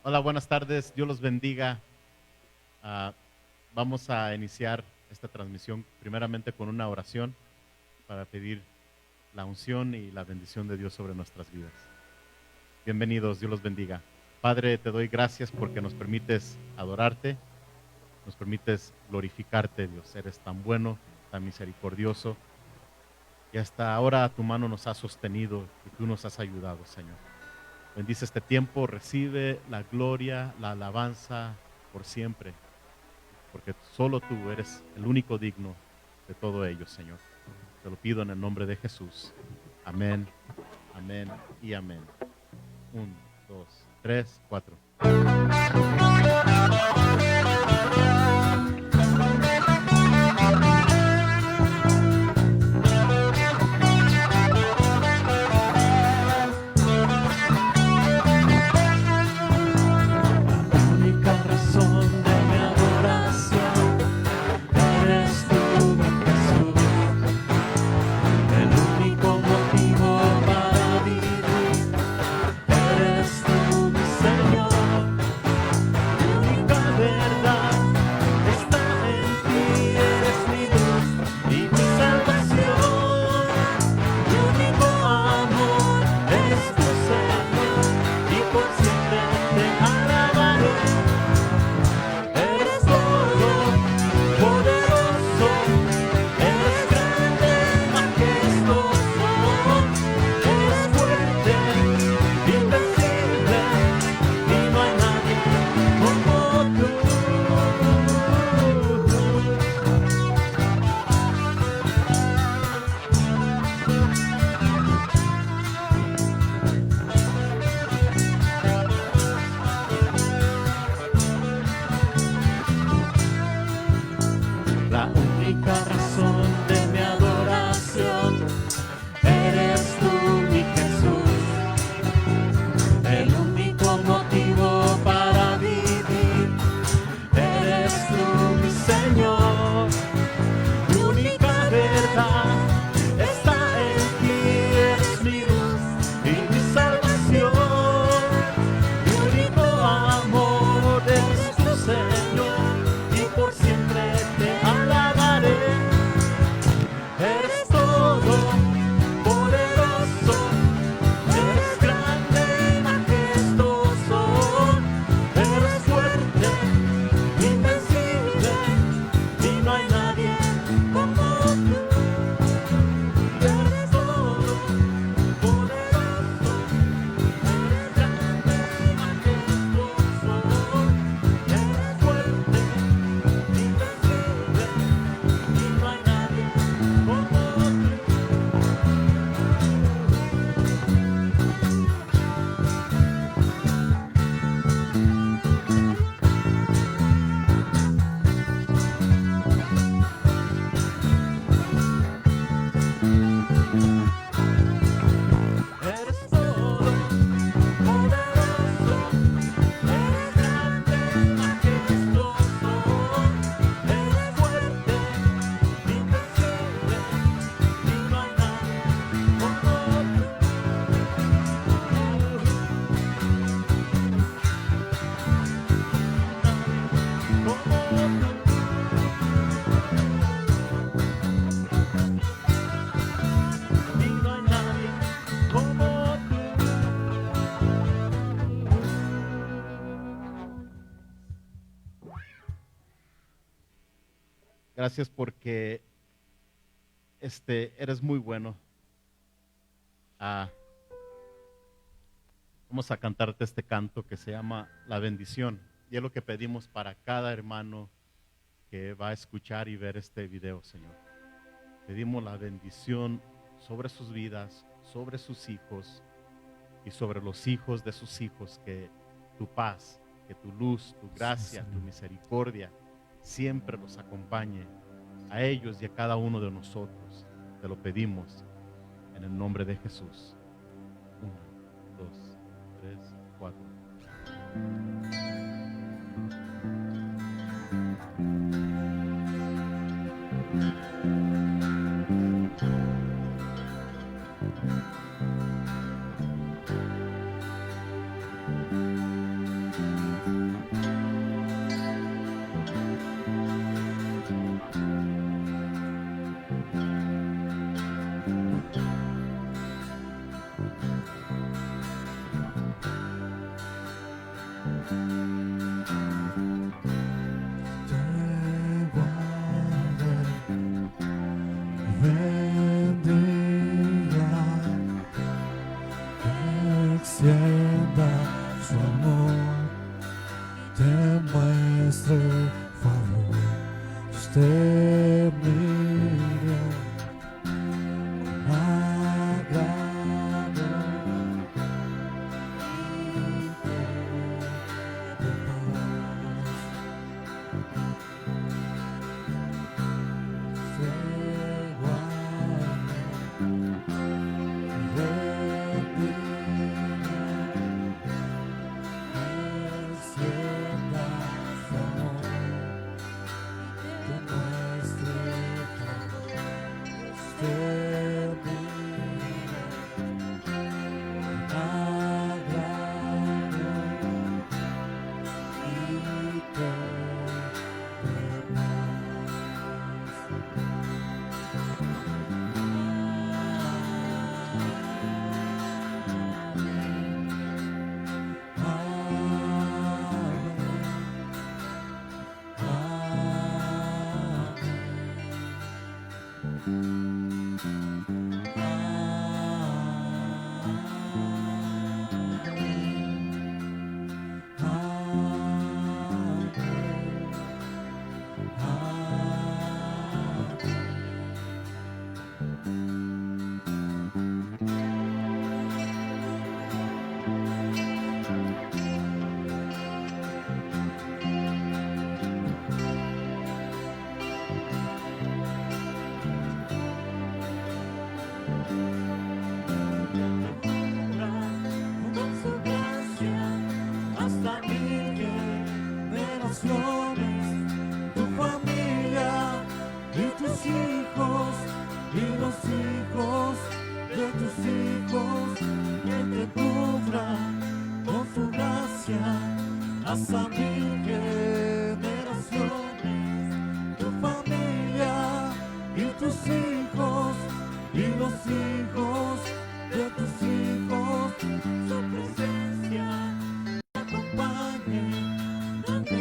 Hola, buenas tardes, Dios los bendiga. Ah, Vamos a iniciar esta transmisión primeramente con una oración para pedir la unción y la bendición de Dios sobre nuestras vidas. Bienvenidos, Dios los bendiga. Padre, te doy gracias porque nos permites adorarte, nos permites glorificarte, Dios. Eres tan bueno, tan misericordioso, y hasta ahora tu mano nos ha sostenido y tú nos has ayudado, Señor. Bendice este tiempo, recibe la gloria, la alabanza por siempre, porque solo tú eres el único digno de todo ello, Señor. Te lo pido en el nombre de Jesús. Amén, amén y amén. 1, 2, 3, 4. Gracias porque eres muy bueno. Vamos a cantarte este canto que se llama La Bendición. Y es lo que pedimos para cada hermano que va a escuchar y ver este video, Señor. Pedimos la bendición sobre sus vidas, sobre sus hijos y sobre los hijos de sus hijos, que tu paz, que tu luz, tu gracia, tu misericordia siempre los acompañe a ellos y a cada uno de nosotros. Te lo pedimos en el nombre de Jesús. 1, 2, 3, 4. muestre favor, usted mire agrado y de paz. Se guarde, bendiga, encienda su amor, que muestre favor, usted mire agrado y te dé con su gracia hasta mil generaciones, tu familia y tus hijos y los hijos de tus hijos, que te cubra con su gracia hasta mil generaciones, tu familia y tus hijos y los hijos de tus hijos, su presencia te acompañe donde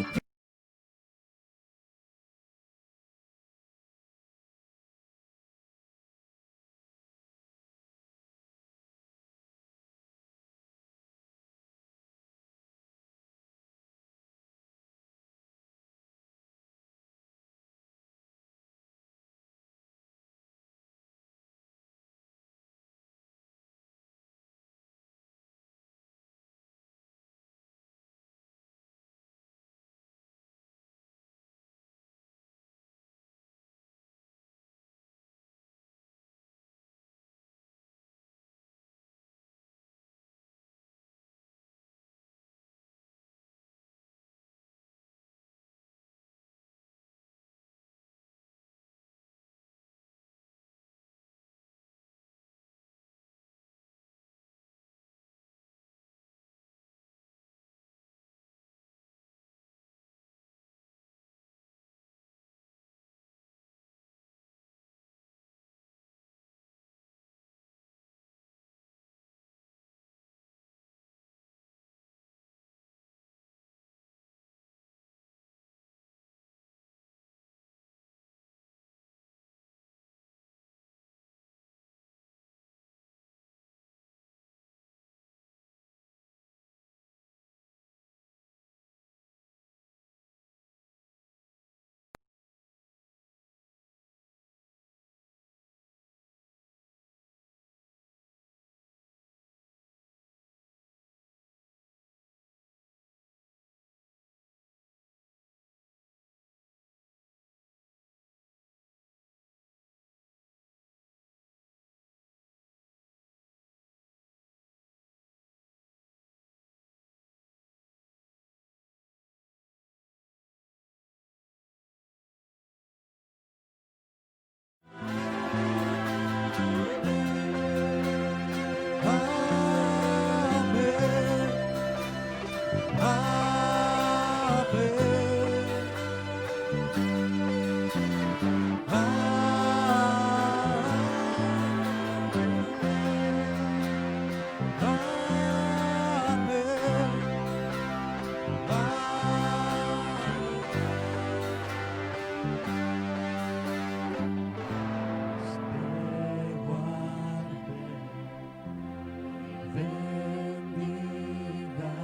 bendiga,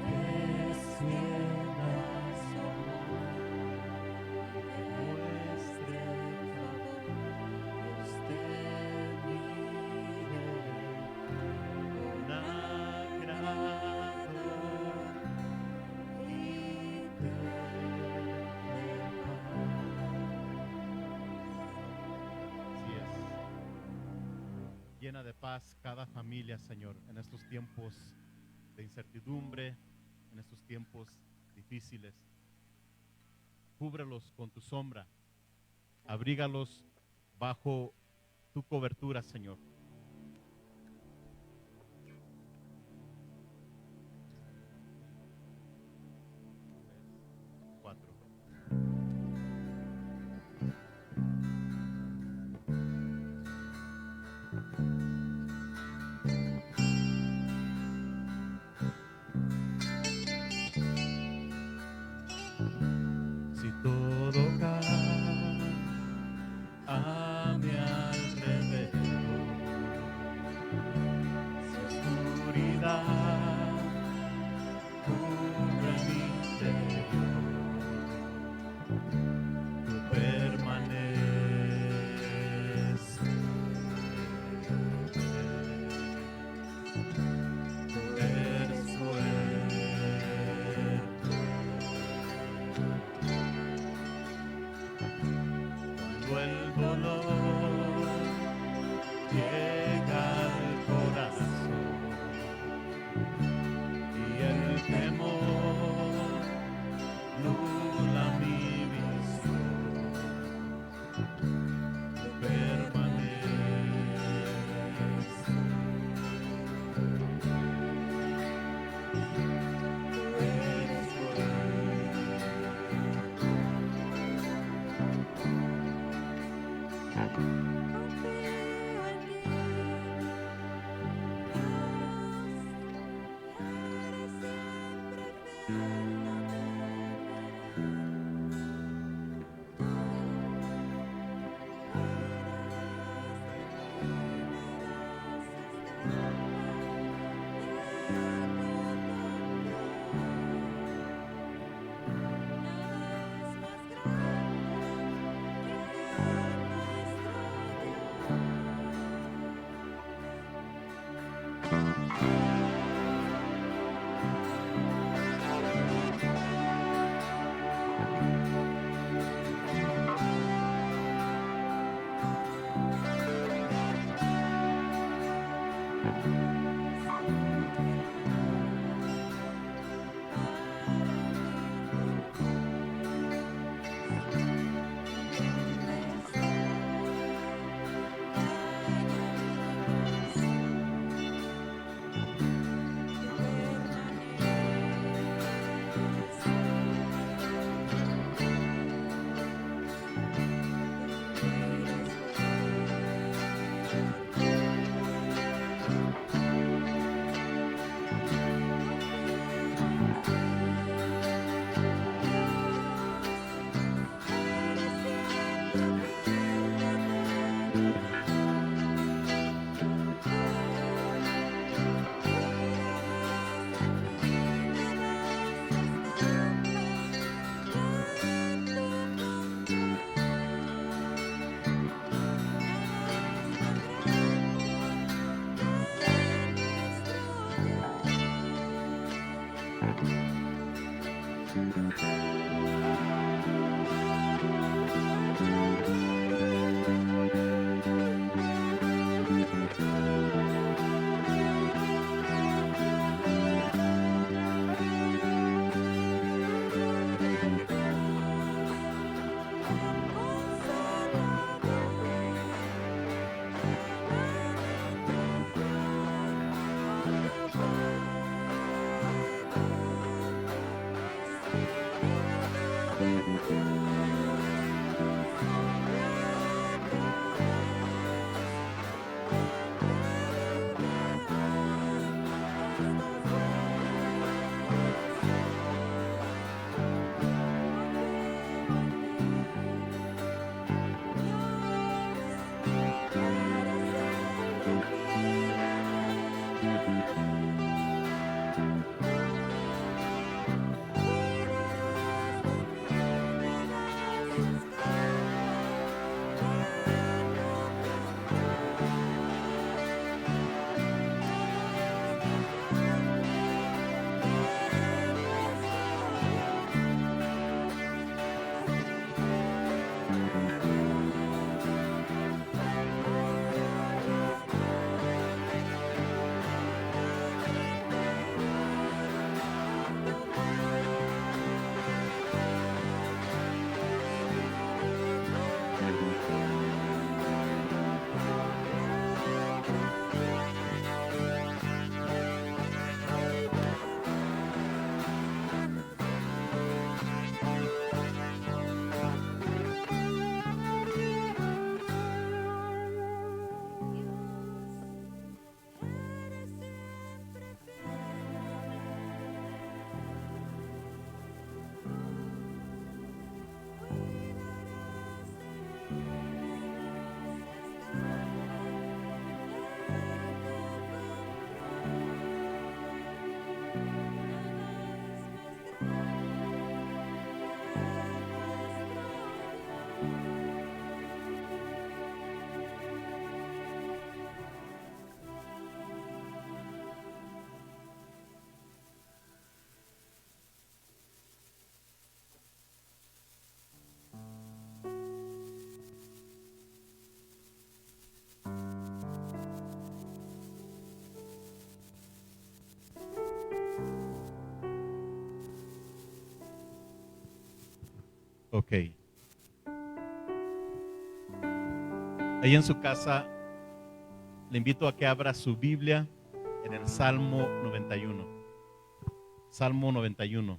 que llena de paz cada familia, Señor, en estos tiempos de incertidumbre, en estos tiempos difíciles. Cúbrelos con tu sombra, abrígalos bajo tu cobertura, Señor. Cuatro. Si todo cae a mi alrededor, si oscuridad cubre mi interior, tú permaneces, tú eres fuerte. Cuando el dolor llega al corazón y el temor nubla mi visión, tú permaneces, tú eres Confío en ti, Dios, eres siempre fiel, no Ok. Ahí en su casa, le invito a que abra su Biblia en el Salmo 91. Salmo 91.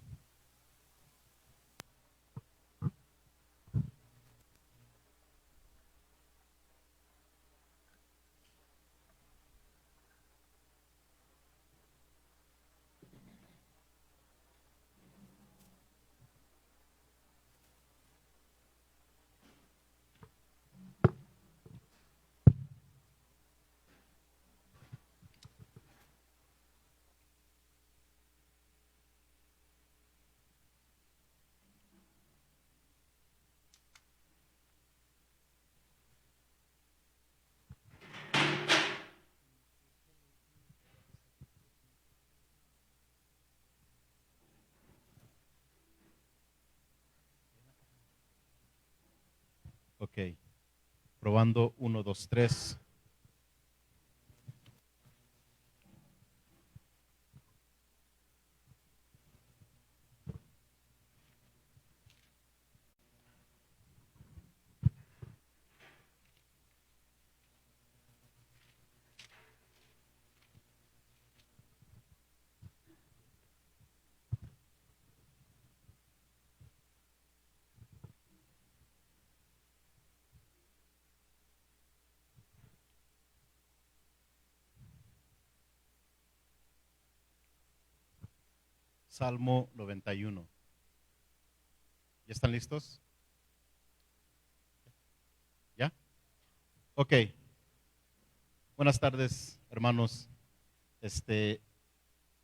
Ok. Probando 1, 2, 3. Salmo 91. ¿Ya están listos? ¿Ya? Ok. Buenas tardes, hermanos. Este,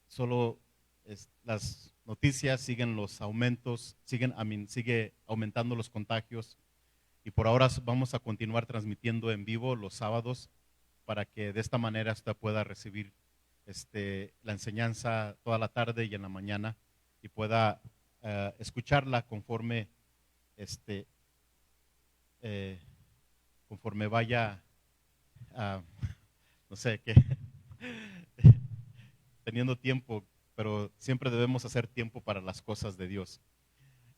solo las noticias siguen los aumentos, sigue aumentando los contagios y por ahora vamos a continuar transmitiendo en vivo los sábados para que de esta manera usted pueda recibir la enseñanza toda la tarde y en la mañana y pueda escucharla este, eh, conforme vaya, ah, no sé, qué, teniendo tiempo, pero siempre debemos hacer tiempo para las cosas de Dios.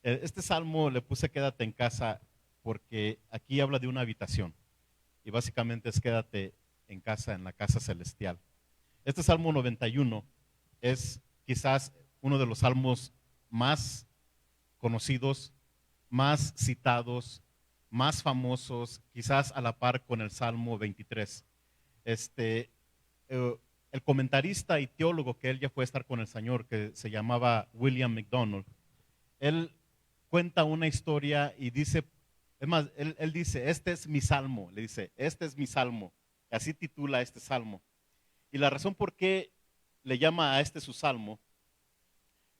Este salmo le puse quédate en casa porque aquí habla de una habitación y básicamente es quédate en casa, en la casa celestial. Este Salmo 91 es quizás uno de los salmos más conocidos, más citados, más famosos, quizás a la par con el Salmo 23. Este, el comentarista y teólogo que él ya fue a estar con el Señor, que se llamaba William MacDonald, él cuenta una historia y dice, es más, él dice, este es mi salmo, le dice, este es mi salmo, así titula este salmo. Y la razón por qué le llama a este su salmo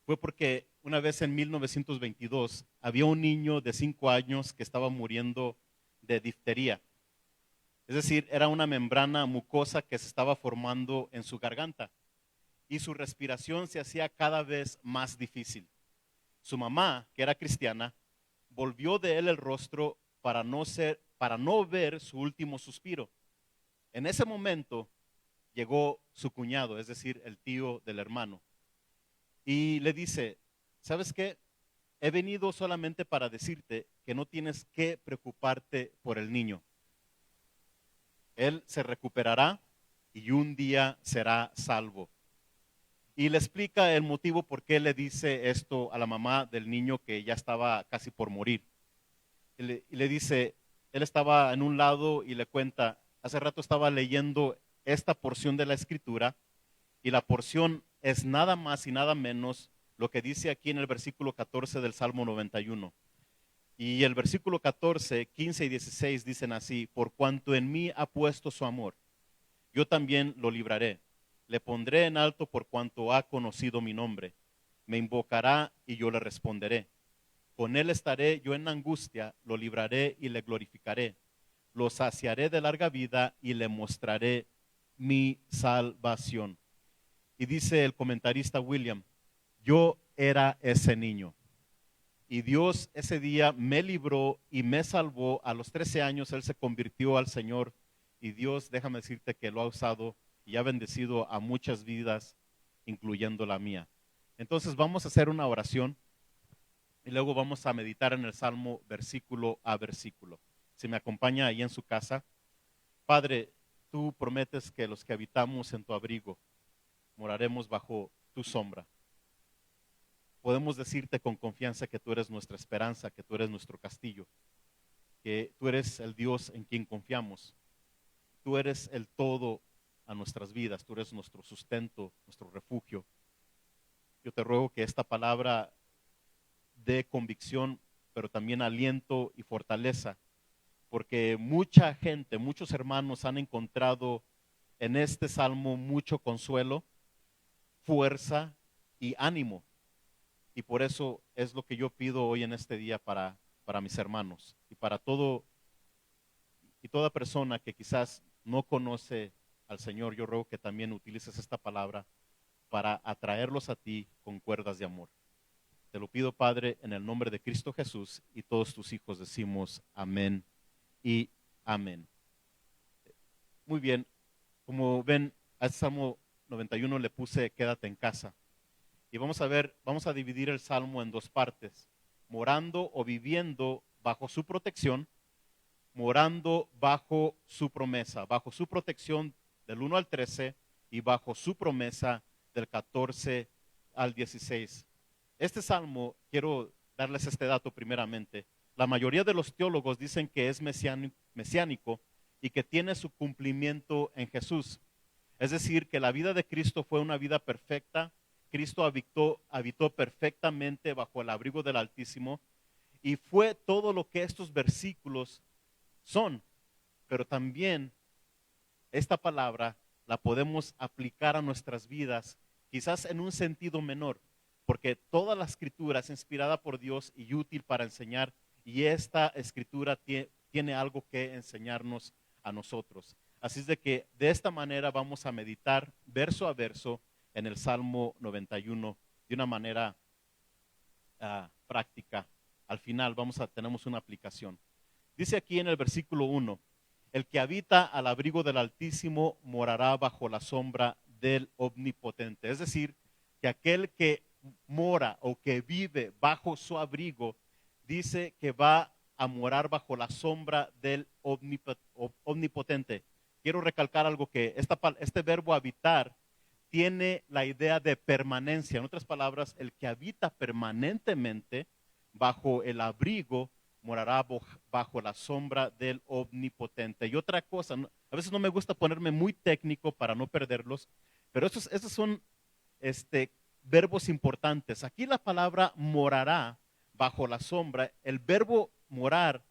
fue porque una vez en 1922 había un niño de 5 años que estaba muriendo de difteria. Es decir, era una membrana mucosa que se estaba formando en su garganta y su respiración se hacía cada vez más difícil. Su mamá, que era cristiana, volvió de él el rostro para no ver su último suspiro. En ese momento llegó su cuñado, es decir, el tío del hermano, y le dice, ¿sabes qué? He venido solamente para decirte que no tienes que preocuparte por el niño. Él se recuperará y un día será salvo. Y le explica el motivo por qué le dice esto a la mamá del niño que ya estaba casi por morir. Y le dice, él estaba en un lado y le cuenta, hace rato estaba leyendo esta porción de la escritura y la porción es nada más y nada menos lo que dice aquí en el versículo 14 del Salmo 91. Y el versículo 14, 15 y 16 dicen así, por cuanto en mí ha puesto su amor, yo también lo libraré. Le pondré en alto por cuanto ha conocido mi nombre. Me invocará y yo le responderé. Con él estaré yo en angustia, lo libraré y le glorificaré. Lo saciaré de larga vida y le mostraré mi salvación. Y dice el comentarista William, yo era ese niño. Y Dios ese día me libró y me salvó. A los 13 años él se convirtió al Señor. Y Dios, déjame decirte que lo ha usado y ha bendecido a muchas vidas, incluyendo la mía. Entonces vamos a hacer una oración. y luego vamos a meditar en el Salmo versículo a versículo. Si me acompaña ahí en su casa. Padre, tú prometes que los que habitamos en tu abrigo moraremos bajo tu sombra. Podemos decirte con confianza que tú eres nuestra esperanza, que tú eres nuestro castillo, que tú eres el Dios en quien confiamos. Tú eres el todo a nuestras vidas, tú eres nuestro sustento, nuestro refugio. Yo te ruego que esta palabra dé convicción, pero también aliento y fortaleza, porque mucha gente, muchos hermanos han encontrado en este salmo mucho consuelo, fuerza y ánimo. Y por eso es lo que yo pido hoy en este día para mis hermanos y para todo y toda persona que quizás no conoce al Señor. Yo ruego que también utilices esta palabra para atraerlos a ti con cuerdas de amor. Te lo pido, Padre, en el nombre de Cristo Jesús, y todos tus hijos decimos amén y amén. Muy bien, como ven, al Salmo 91 le puse quédate en casa. Y vamos a ver, vamos a dividir el Salmo en dos partes: morando o viviendo bajo su protección, morando bajo su promesa, bajo su protección del 1 al 13 y bajo su promesa del 14 al 16. Este salmo, quiero darles este dato primeramente. La mayoría de los teólogos dicen que es mesiánico y que tiene su cumplimiento en Jesús. Es decir, que la vida de Cristo fue una vida perfecta. Cristo habitó perfectamente bajo el abrigo del Altísimo, y fue todo lo que estos versículos son. Pero también esta palabra la podemos aplicar a nuestras vidas, quizás en un sentido menor, porque toda la escritura es inspirada por Dios y útil para enseñar, y esta escritura tiene algo que enseñarnos a nosotros. Así es de que de esta manera vamos a meditar verso a verso en el Salmo 91 de una manera práctica. Al final tenemos una aplicación. Dice aquí en el versículo 1: el que habita al abrigo del Altísimo morará bajo la sombra del Omnipotente. Es decir, que aquel que mora o que vive bajo su abrigo, dice que va a morar bajo la sombra del Omnipotente. Quiero recalcar algo, que este verbo habitar tiene la idea de permanencia. En otras palabras, el que habita permanentemente bajo el abrigo morará bajo la sombra del Omnipotente. Y otra cosa, a veces no me gusta ponerme muy técnico para no perderlos, pero estos son verbos importantes. Aquí la palabra morará bajo la sombra, el verbo morar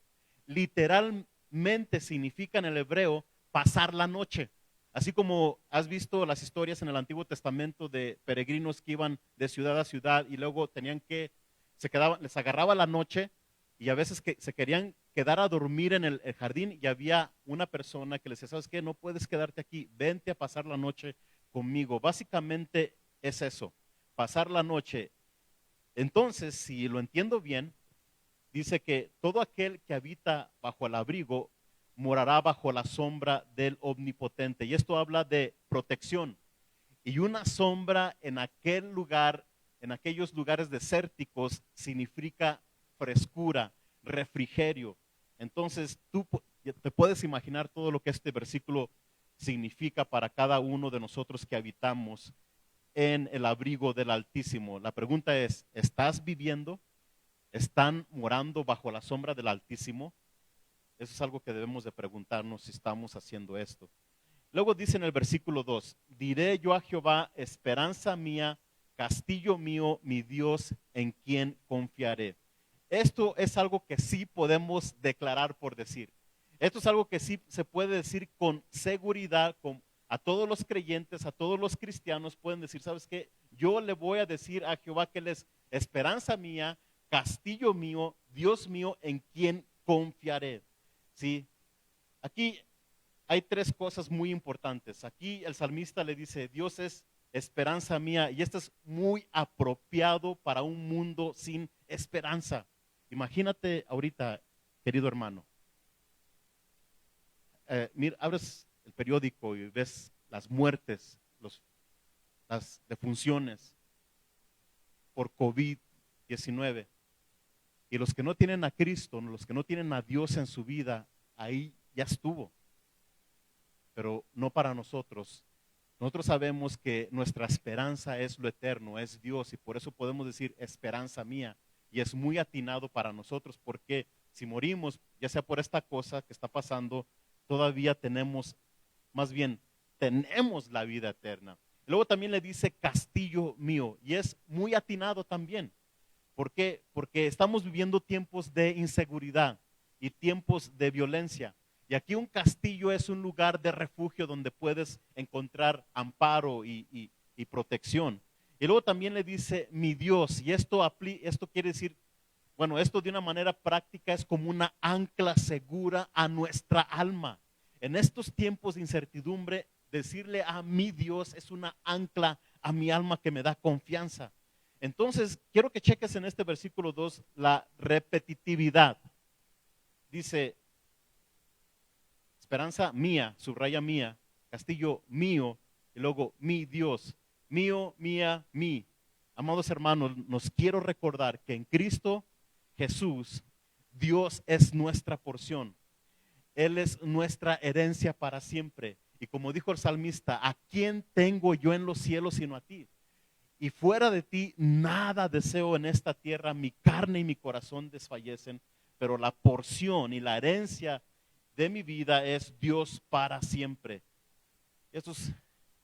literalmente significa en el hebreo pasar la noche. Así como has visto las historias en el Antiguo Testamento de peregrinos que iban de ciudad a ciudad y luego les agarraba la noche, y a veces que se querían quedar a dormir en el jardín, y había una persona que les decía: ¿sabes qué? No puedes quedarte aquí, vente a pasar la noche conmigo. Básicamente es eso, pasar la noche. Entonces, si lo entiendo bien, dice que todo aquel que habita bajo el abrigo morará bajo la sombra del Omnipotente. Y esto habla de protección. Y una sombra en aquel lugar, en aquellos lugares desérticos, significa frescura, refrigerio. Entonces tú te puedes imaginar todo lo que este versículo significa para cada uno de nosotros que habitamos en el abrigo del Altísimo. La pregunta es: ¿estás viviendo? ¿Están morando bajo la sombra del Altísimo? Eso es algo que debemos de preguntarnos, si estamos haciendo esto. Luego dice en el versículo 2: diré yo a Jehová, esperanza mía, castillo mío, mi Dios, en quien confiaré. Esto es algo que sí podemos declarar por decir. Esto es algo que sí se puede decir con seguridad, a todos los creyentes, a todos los cristianos pueden decir: ¿sabes qué? Yo le voy a decir a Jehová que Él es esperanza mía, castillo mío, Dios mío, en quien confiaré. ¿Sí? Aquí hay tres cosas muy importantes. Aquí el salmista le dice: Dios es esperanza mía, y esto es muy apropiado para un mundo sin esperanza. Imagínate ahorita, querido hermano, mira, abres el periódico y ves las muertes, las defunciones por COVID-19. Y los que no tienen a Cristo, los que no tienen a Dios en su vida, ahí ya estuvo. Pero no para nosotros. Nosotros sabemos que nuestra esperanza es lo eterno, es Dios, y por eso podemos decir esperanza mía. Y es muy atinado para nosotros, porque si morimos, ya sea por esta cosa que está pasando, todavía tenemos, más bien, tenemos la vida eterna. Luego también le dice castillo mío, y es muy atinado también. ¿Por qué? Porque estamos viviendo tiempos de inseguridad y tiempos de violencia. Y aquí un castillo es un lugar de refugio donde puedes encontrar amparo y protección. Y luego también le dice mi Dios, y esto quiere decir, bueno, esto de una manera práctica es como una ancla segura a nuestra alma. En estos tiempos de incertidumbre, decirle a mi Dios es una ancla a mi alma que me da confianza. Entonces, quiero que cheques en este versículo 2 la repetitividad. Dice, esperanza mía, subraya mía, castillo mío, y luego mi Dios, mío, mía, mí. Amados hermanos, nos quiero recordar que en Cristo Jesús, Dios es nuestra porción. Él es nuestra herencia para siempre. Y como dijo el salmista, ¿a quién tengo yo en los cielos sino a ti? Y fuera de ti nada deseo en esta tierra, mi carne y mi corazón desfallecen, pero la porción y la herencia de mi vida es Dios para siempre. Estas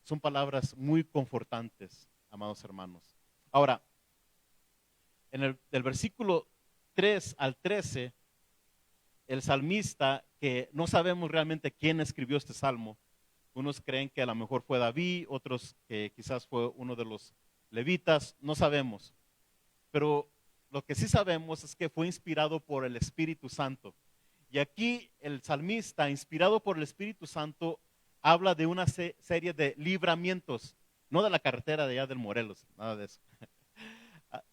son palabras muy confortantes, amados hermanos. Ahora, en del versículo 3 al 13, el salmista, que no sabemos realmente quién escribió este salmo, unos creen que a lo mejor fue David, otros que quizás fue uno de los levitas, no sabemos. Pero lo que sí sabemos es que fue inspirado por el Espíritu Santo. Y aquí el salmista, inspirado por el Espíritu Santo, habla de una serie de libramientos, no de la carretera de allá del Morelos, nada de eso.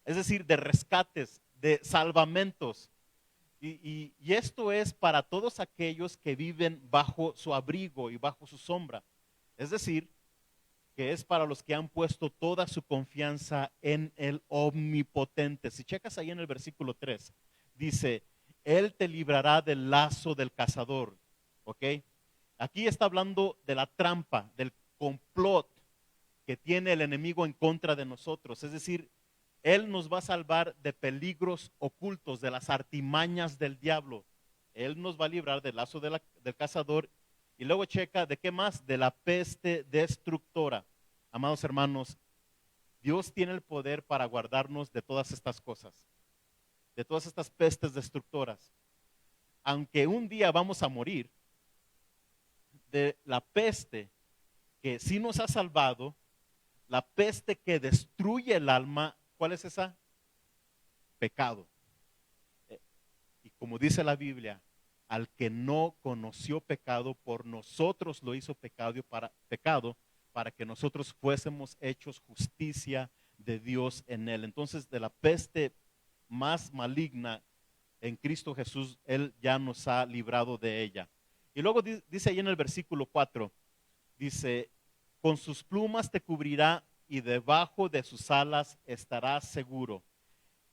Es decir, de rescates, de salvamentos. Y esto es para todos aquellos que viven bajo su abrigo y bajo su sombra. Es decir, que es para los que han puesto toda su confianza en el omnipotente. Si checas ahí en el versículo 3, dice, Él te librará del lazo del cazador. ¿Ok? Aquí está hablando de la trampa, del complot que tiene el enemigo en contra de nosotros. Es decir, Él nos va a salvar de peligros ocultos, de las artimañas del diablo. Él nos va a librar del lazo del cazador. Y luego checa, ¿de qué más? De la peste destructora. Amados hermanos, Dios tiene el poder para guardarnos de todas estas cosas, de todas estas pestes destructoras. Aunque un día vamos a morir, de la peste que sí nos ha salvado, la peste que destruye el alma, ¿cuál es esa? Pecado. Y como dice la Biblia, al que no conoció pecado, por nosotros lo hizo pecado para que nosotros fuésemos hechos justicia de Dios en él. Entonces, de la peste más maligna en Cristo Jesús, Él ya nos ha librado de ella. Y luego dice ahí en el versículo 4, dice, con sus plumas te cubrirá y debajo de sus alas estarás seguro.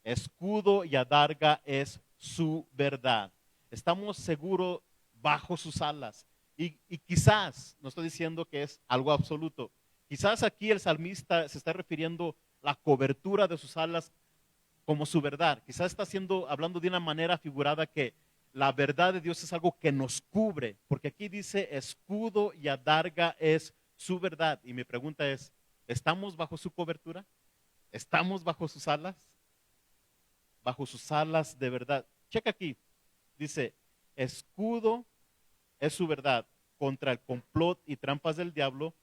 Escudo y adarga es su verdad. Estamos seguros bajo sus alas. Y quizás, no estoy diciendo que es algo absoluto, quizás aquí el salmista se está refiriendo a la cobertura de sus alas como su verdad. Quizás está hablando de una manera figurada que la verdad de Dios es algo que nos cubre, porque aquí dice escudo y adarga es su verdad. Y mi pregunta es, ¿estamos bajo su cobertura? ¿Estamos bajo sus alas? Bajo sus alas de verdad. Checa aquí, dice, escudo es su verdad contra el complot y trampas del diablo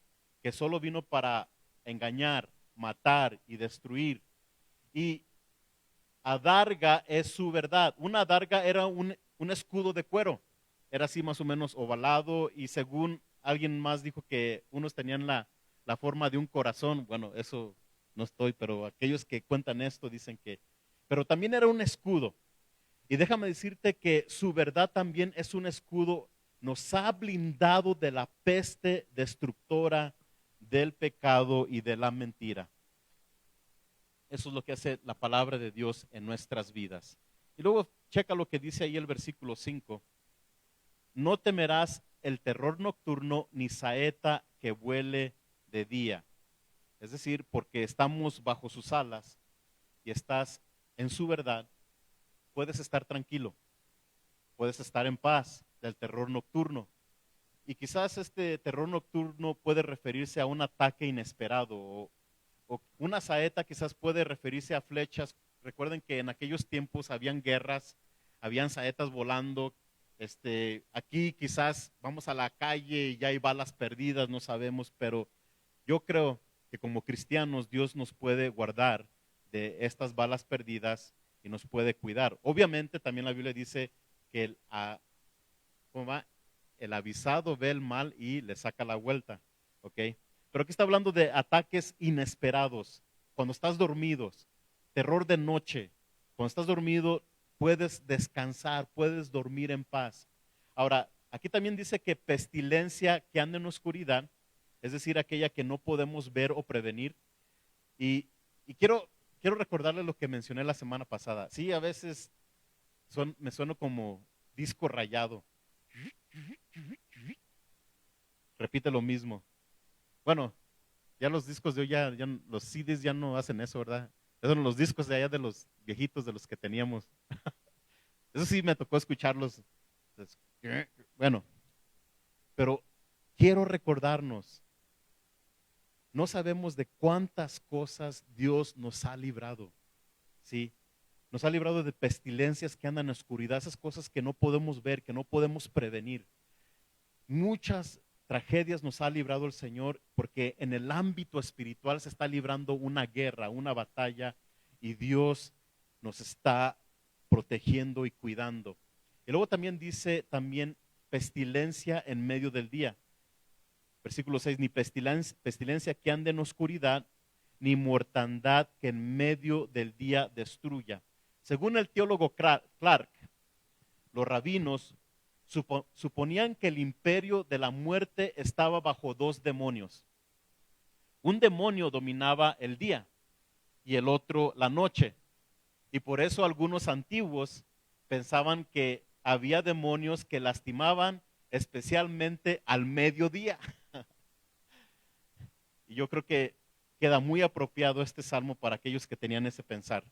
que solo vino para engañar, matar y destruir. Y adarga es su verdad. Una adarga era un escudo de cuero. Era así más o menos ovalado y según alguien más dijo que unos tenían la forma de un corazón. Bueno, eso no estoy, pero aquellos que cuentan esto dicen que... Pero también era un escudo. Y déjame decirte que su verdad también es un escudo. Nos ha blindado de la peste destructora del pecado y de la mentira. Eso es lo que hace la palabra de Dios en nuestras vidas. Y luego checa lo que dice ahí el versículo 5. No temerás el terror nocturno ni saeta que vuele de día. Es decir, porque estamos bajo sus alas y estás en su verdad, puedes estar tranquilo, puedes estar en paz del terror nocturno. Y quizás este terror nocturno puede referirse a un ataque inesperado o una saeta quizás puede referirse a flechas. Recuerden que en aquellos tiempos habían guerras, habían saetas volando. Aquí quizás vamos a la calle y ya hay balas perdidas, no sabemos, pero yo creo que como cristianos Dios nos puede guardar de estas balas perdidas y nos puede cuidar. Obviamente también la Biblia dice que ¿cómo va? El avisado ve el mal y le saca la vuelta, ¿ok? Pero aquí está hablando de ataques inesperados, cuando estás dormidos, terror de noche, cuando estás dormido puedes descansar, puedes dormir en paz. Ahora, aquí también dice que pestilencia que anda en oscuridad, es decir, aquella que no podemos ver o prevenir. Y quiero recordarle lo que mencioné la semana pasada. Sí, a veces me sueno como disco rayado. Repite lo mismo. Bueno, ya los discos de hoy, los CDs ya no hacen eso, ¿verdad? Esos son los discos de allá de los viejitos, de los que teníamos. Eso sí me tocó escucharlos. Bueno, pero quiero recordarnos, no sabemos de cuántas cosas Dios nos ha librado, ¿sí? Nos ha librado de pestilencias que andan en la oscuridad, esas cosas que no podemos ver, que no podemos prevenir. Muchas tragedias nos ha librado el Señor porque en el ámbito espiritual se está librando una guerra, una batalla y Dios nos está protegiendo y cuidando. Y luego también dice también pestilencia en medio del día. Versículo 6, ni pestilencia que ande en oscuridad, ni mortandad que en medio del día destruya. Según el teólogo Clark, los rabinos suponían que el imperio de la muerte estaba bajo dos demonios. Un demonio dominaba el día y el otro la noche. Y por eso algunos antiguos pensaban que había demonios que lastimaban especialmente al mediodía. Y yo creo que queda muy apropiado este salmo para aquellos que tenían ese pensar.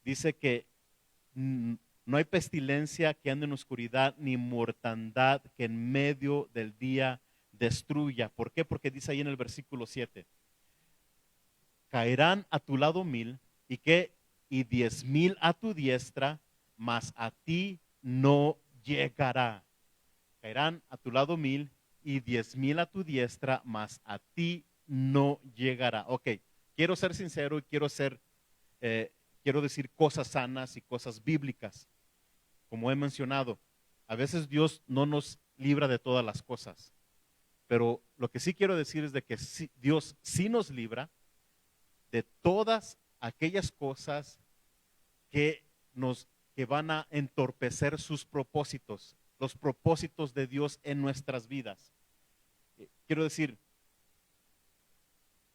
Dice que no hay pestilencia que ande en oscuridad, ni mortandad que en medio del día destruya. ¿Por qué? Porque dice ahí en el versículo 7, caerán a tu lado 1000 y que y 10,000 a tu diestra, mas a ti no llegará. Caerán a tu lado 1000 y 10,000 a tu diestra, mas a ti no llegará. Ok, quiero ser sincero y quiero decir cosas sanas y cosas bíblicas. Como he mencionado, a veces Dios no nos libra de todas las cosas, pero lo que sí quiero decir es de que Dios sí nos libra de todas aquellas cosas que que van a entorpecer sus propósitos, los propósitos de Dios en nuestras vidas. Quiero decir,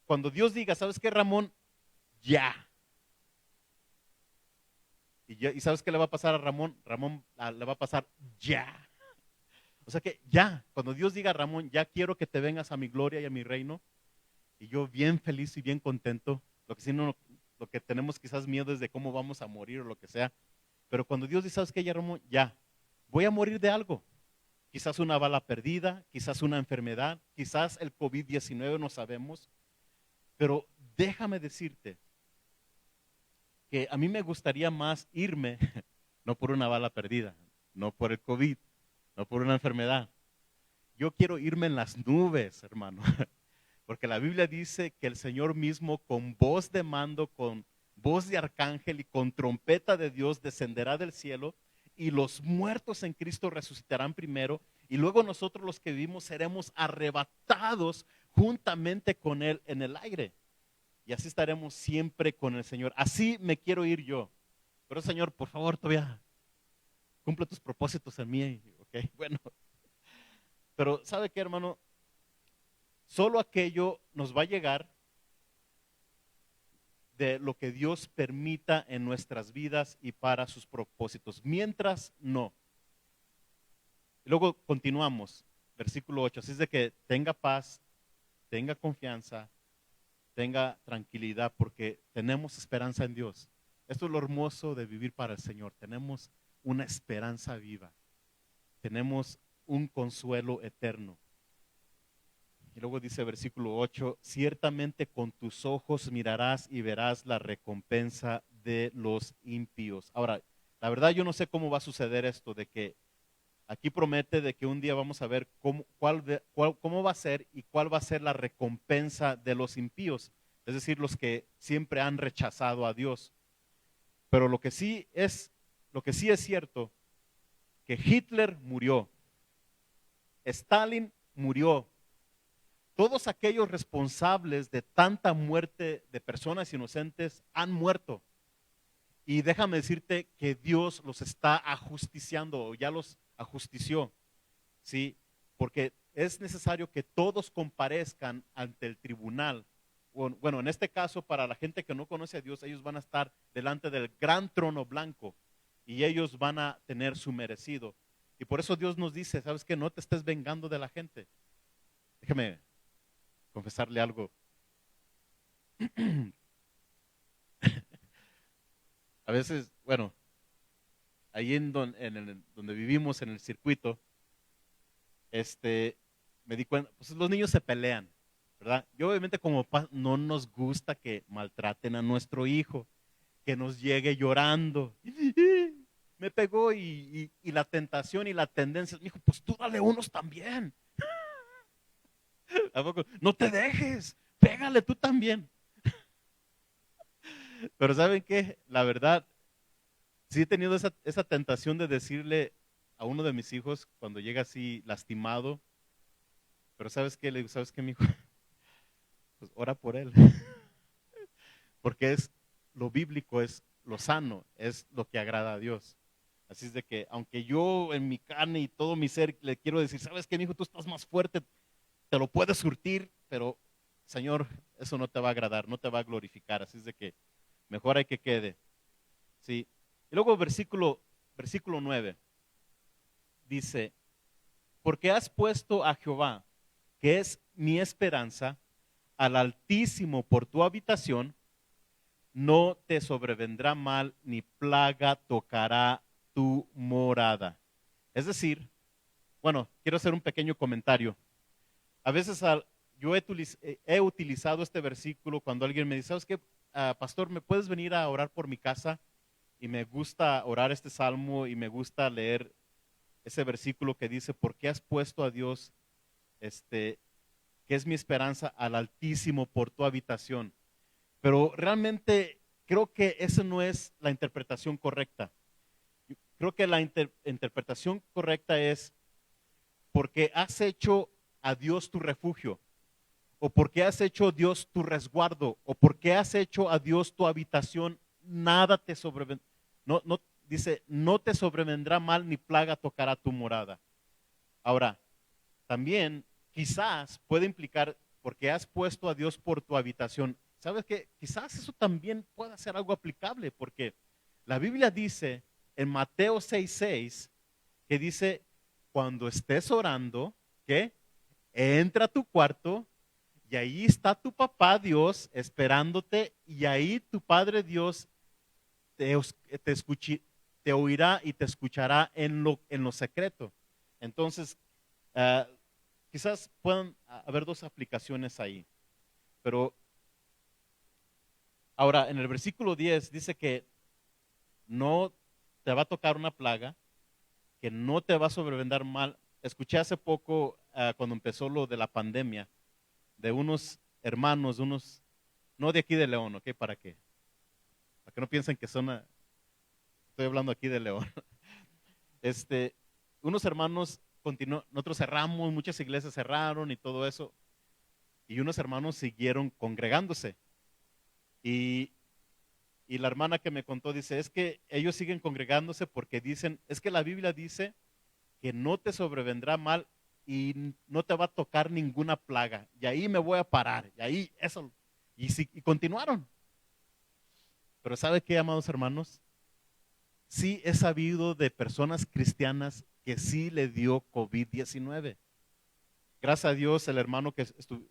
cuando Dios diga, ¿sabes qué, Ramón? Ya. ¿Y sabes qué le va a pasar a Ramón? Ramón le va a pasar ya. O sea que ya, cuando Dios diga, Ramón, ya quiero que te vengas a mi gloria y a mi reino, y yo bien feliz y bien contento, lo que tenemos quizás miedo es de cómo vamos a morir o lo que sea, pero cuando Dios dice, ¿sabes qué, ya, Ramón? Ya, voy a morir de algo. Quizás una bala perdida, quizás una enfermedad, quizás el COVID-19, no sabemos, pero déjame decirte que a mí me gustaría más irme, no por una bala perdida, no por el COVID, no por una enfermedad. Yo quiero irme en las nubes, hermano, porque la Biblia dice que el Señor mismo con voz de mando, con voz de arcángel y con trompeta de Dios descenderá del cielo y los muertos en Cristo resucitarán primero y luego nosotros los que vivimos seremos arrebatados juntamente con Él en el aire. Y así estaremos siempre con el Señor. Así me quiero ir yo. Pero Señor, por favor, todavía cumple tus propósitos en mí. Ok, bueno. Pero ¿sabe qué, hermano? Solo aquello nos va a llegar de lo que Dios permita en nuestras vidas y para sus propósitos. Mientras no. Y luego continuamos, versículo 8. Así es de que tenga paz, tenga confianza, tenga tranquilidad, porque tenemos esperanza en Dios. Esto es lo hermoso de vivir para el Señor. Tenemos una esperanza viva. Tenemos un consuelo eterno. Y luego dice versículo 8, ciertamente con tus ojos mirarás y verás la recompensa de los impíos. Ahora, la verdad yo no sé cómo va a suceder esto, de que aquí promete de que un día vamos a ver cómo va a ser y cuál va a ser la recompensa de los impíos, es decir, los que siempre han rechazado a Dios. Pero lo que sí es cierto, que Hitler murió, Stalin murió, todos aquellos responsables de tanta muerte de personas inocentes han muerto. Y déjame decirte que Dios los está ajusticiando, o ya los ajustició, ¿sí? Porque es necesario que todos comparezcan ante el tribunal. Bueno, en este caso, para la gente que no conoce a Dios, ellos van a estar delante del gran trono blanco y ellos van a tener su merecido. Y por eso Dios nos dice, ¿sabes qué? No te estés vengando de la gente. Déjame confesarle algo. A veces, bueno, ahí donde vivimos, en el circuito, me di cuenta, pues los niños se pelean, ¿verdad? Y obviamente como papás no nos gusta que maltraten a nuestro hijo, que nos llegue llorando. Me pegó y la tentación y la tendencia, me dijo, pues tú dale unos también. ¿A poco? No te dejes, pégale tú también. Pero ¿saben qué? La verdad, sí he tenido esa tentación de decirle a uno de mis hijos cuando llega así lastimado, pero ¿sabes qué? Le digo, ¿sabes qué, mi hijo? Pues ora por él. Porque es lo bíblico, es lo sano, es lo que agrada a Dios. Así es de que, aunque yo en mi carne y todo mi ser le quiero decir, ¿sabes qué, mi hijo? Tú estás más fuerte, te lo puedes surtir, pero Señor, eso no te va a agradar, no te va a glorificar. Así es de que mejor hay que quede. ¿Sí? Y luego versículo 9 dice, porque has puesto a Jehová, que es mi esperanza, al Altísimo por tu habitación, no te sobrevendrá mal, ni plaga tocará tu morada. Es decir, bueno, quiero hacer un pequeño comentario. A veces yo he utilizado este versículo cuando alguien me dice, ¿sabes qué, pastor, me puedes venir a orar por mi casa? Y me gusta orar este salmo y me gusta leer ese versículo que dice, ¿por qué has puesto a Dios, que es mi esperanza, al Altísimo por tu habitación? Pero realmente creo que esa no es la interpretación correcta. Yo creo que la interpretación correcta es porque has hecho a Dios tu refugio, o porque has hecho a Dios tu resguardo, o porque has hecho a Dios tu habitación, nada te sobrevendrá. Dice, no te sobrevendrá mal ni plaga tocará tu morada. Ahora, también quizás puede implicar porque has puesto a Dios por tu habitación. ¿Sabes qué? Quizás eso también pueda ser algo aplicable, porque la Biblia dice en Mateo 6:6 que dice, cuando estés orando, ¿qué? Entra a tu cuarto y ahí está tu papá Dios esperándote y ahí tu Padre Dios te, te, te oirá y te escuchará en lo secreto. Entonces, uh, quizás puedan haber dos aplicaciones ahí. Pero ahora, en el versículo 10 dice que no te va a tocar una plaga, que no te va a sobrevendar mal. Escuché hace poco, cuando empezó lo de la pandemia, de unos hermanos, no de aquí de León, ¿ok? ¿Para qué? Para que no piensen que estoy hablando aquí de León. Unos hermanos nosotros cerramos, muchas iglesias cerraron y todo eso, y unos hermanos siguieron congregándose. Y, y la hermana que me contó dice, es que ellos siguen congregándose porque dicen, es que la Biblia dice que no te sobrevendrá mal y no te va a tocar ninguna plaga. Y ahí me voy a parar. Y ahí eso. Y continuaron. Pero ¿sabe qué, amados hermanos? Sí he sabido de personas cristianas que sí le dio COVID-19. Gracias a Dios, el hermano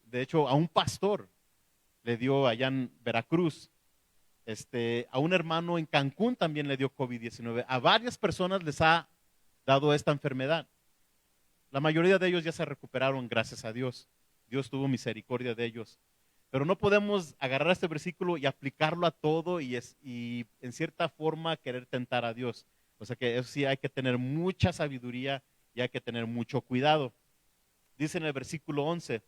de hecho, a un pastor le dio allá en Veracruz. A un hermano en Cancún también le dio COVID-19. A varias personas les ha dado esta enfermedad. La mayoría de ellos ya se recuperaron, gracias a Dios. Dios tuvo misericordia de ellos. Pero no podemos agarrar este versículo y aplicarlo a todo y en cierta forma querer tentar a Dios. O sea que eso sí hay que tener mucha sabiduría y hay que tener mucho cuidado. Dice en el versículo 11,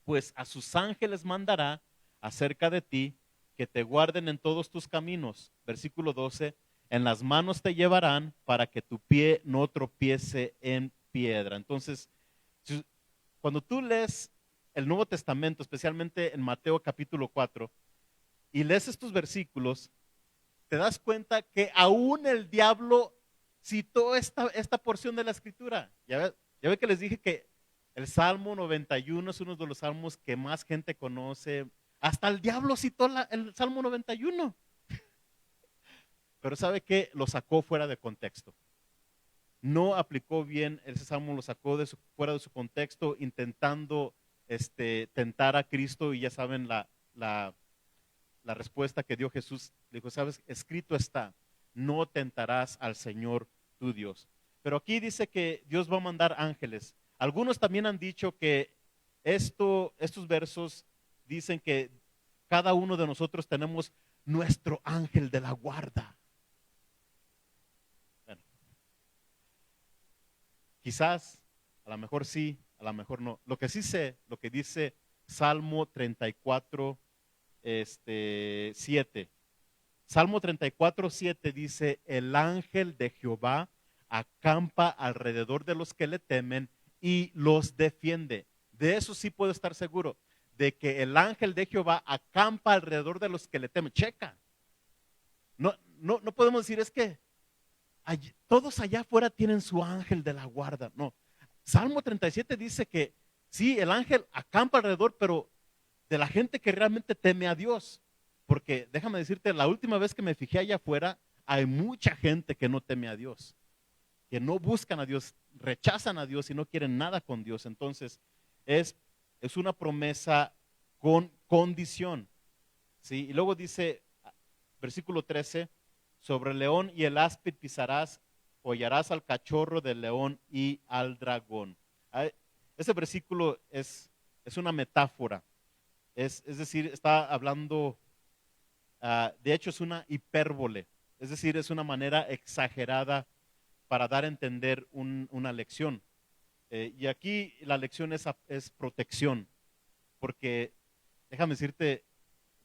pues a sus ángeles mandará acerca de ti que te guarden en todos tus caminos. Versículo 12, en las manos te llevarán para que tu pie no tropiece en piedra. Entonces, cuando tú lees el Nuevo Testamento, especialmente en Mateo capítulo 4, y lees estos versículos, te das cuenta que aún el diablo citó esta porción de la escritura. Ya ve que les dije que el Salmo 91 es uno de los salmos que más gente conoce. Hasta el diablo citó el Salmo 91. Pero ¿sabe qué? Lo sacó fuera de contexto. No aplicó bien ese salmo, lo sacó fuera de su contexto, intentando tentar a Cristo. Y ya saben la respuesta que dio Jesús. Dijo, sabes, escrito está, no tentarás al Señor tu Dios. Pero aquí dice que Dios va a mandar ángeles. Algunos también han dicho que estos versos dicen que cada uno de nosotros tenemos nuestro ángel de la guarda. Bueno, quizás, a lo mejor sí, a lo mejor no. Lo que sí sé, lo que dice Salmo 34, 7. Salmo 34, 7 dice, el ángel de Jehová acampa alrededor de los que le temen y los defiende. De eso sí puedo estar seguro, de que el ángel de Jehová acampa alrededor de los que le temen. Checa. No podemos decir, es que todos allá afuera tienen su ángel de la guarda. No. Salmo 37 dice que sí, el ángel acampa alrededor, pero de la gente que realmente teme a Dios. Porque déjame decirte, la última vez que me fijé allá afuera, hay mucha gente que no teme a Dios, que no buscan a Dios, rechazan a Dios y no quieren nada con Dios. Entonces, es una promesa con condición. ¿Sí? Y luego dice, versículo 13, sobre el león y el áspid pisarás, hollarás al cachorro del león y al dragón. Ese versículo es una metáfora. Es decir, está hablando, de hecho es una hipérbole, es decir, es una manera exagerada para dar a entender una lección. Y aquí la lección es protección, porque déjame decirte,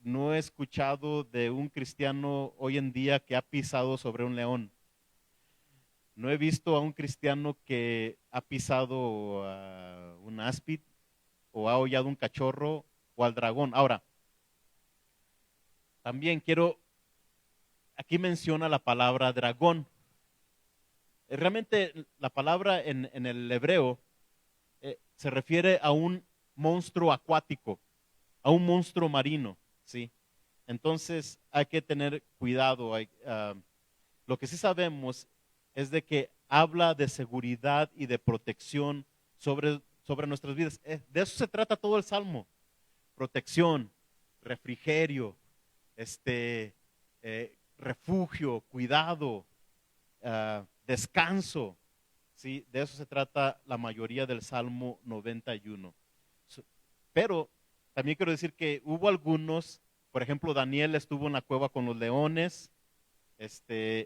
no he escuchado de un cristiano hoy en día que ha pisado sobre un león. No he visto a un cristiano que ha pisado un áspid o ha hollado un cachorro o al dragón. Ahora, también aquí menciona la palabra dragón. Realmente la palabra en el hebreo se refiere a un monstruo acuático, a un monstruo marino, ¿sí? Entonces hay que tener cuidado. Lo que sí sabemos es de que habla de seguridad y de protección sobre nuestras vidas. De eso se trata todo el Salmo. Protección, refrigerio, refugio, cuidado, descanso. ¿Sí? De eso se trata la mayoría del Salmo 91. Pero también quiero decir que hubo algunos, por ejemplo, Daniel estuvo en la cueva con los leones.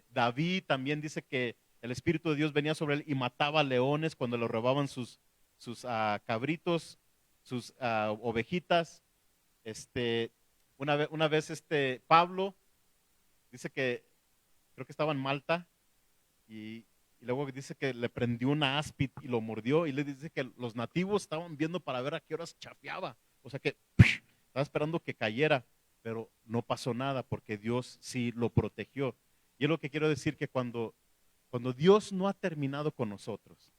David también dice que el Espíritu de Dios venía sobre él y mataba leones cuando le robaban sus cabritos, sus ovejitas. Una vez Pablo dice que creo que estaba en Malta y luego dice que le prendió una áspid y lo mordió y le dice que los nativos estaban viendo para ver a qué horas chafeaba. O sea que estaba esperando que cayera, pero no pasó nada porque Dios sí lo protegió. Y es lo que quiero decir, que cuando Dios no ha terminado con nosotros,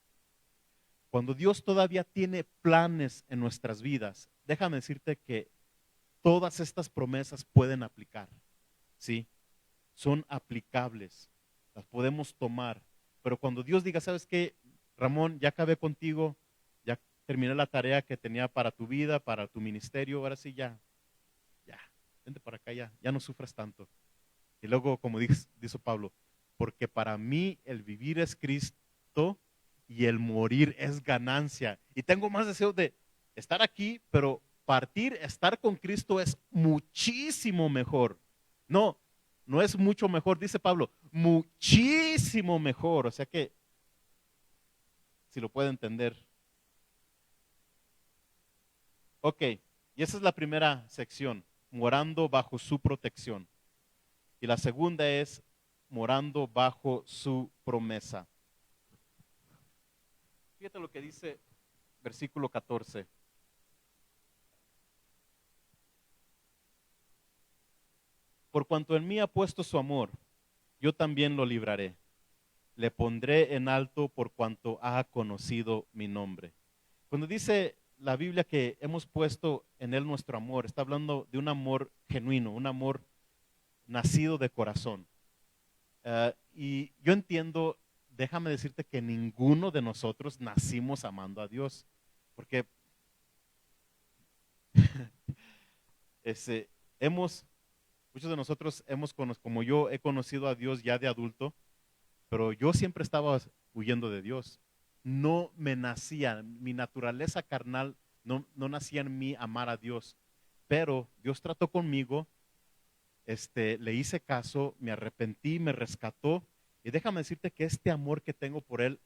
cuando Dios todavía tiene planes en nuestras vidas, déjame decirte que todas estas promesas pueden aplicar. ¿sí? Son aplicables, las podemos tomar. Pero cuando Dios diga, ¿sabes qué, Ramón? Ya acabé contigo, ya terminé la tarea que tenía para tu vida, para tu ministerio, ahora sí ya, vente para acá, ya no sufras tanto. Y luego, como dice Pablo, porque para mí el vivir es Cristo y el morir es ganancia. Y tengo más deseo de estar aquí, pero partir, estar con Cristo es muchísimo mejor. No, no es mucho mejor, dice Pablo, muchísimo mejor. O sea que, si lo puede entender. Ok, y esa es la primera sección, morando bajo su protección. Y la segunda es morando bajo su promesa. Fíjate lo que dice versículo 14. Por cuanto en mí ha puesto su amor, yo también lo libraré. Le pondré en alto por cuanto ha conocido mi nombre. Cuando dice la Biblia que hemos puesto en él nuestro amor, está hablando de un amor genuino, un amor nacido de corazón. Y yo entiendo, déjame decirte que ninguno de nosotros nacimos amando a Dios, porque ese, hemos, muchos de nosotros como yo he conocido a Dios ya de adulto, pero yo siempre estaba huyendo de Dios. No me nacía, mi naturaleza carnal no nacía en mí amar a Dios, pero Dios trató conmigo, le hice caso, me arrepentí, me rescató, y déjame decirte que este amor que tengo por Él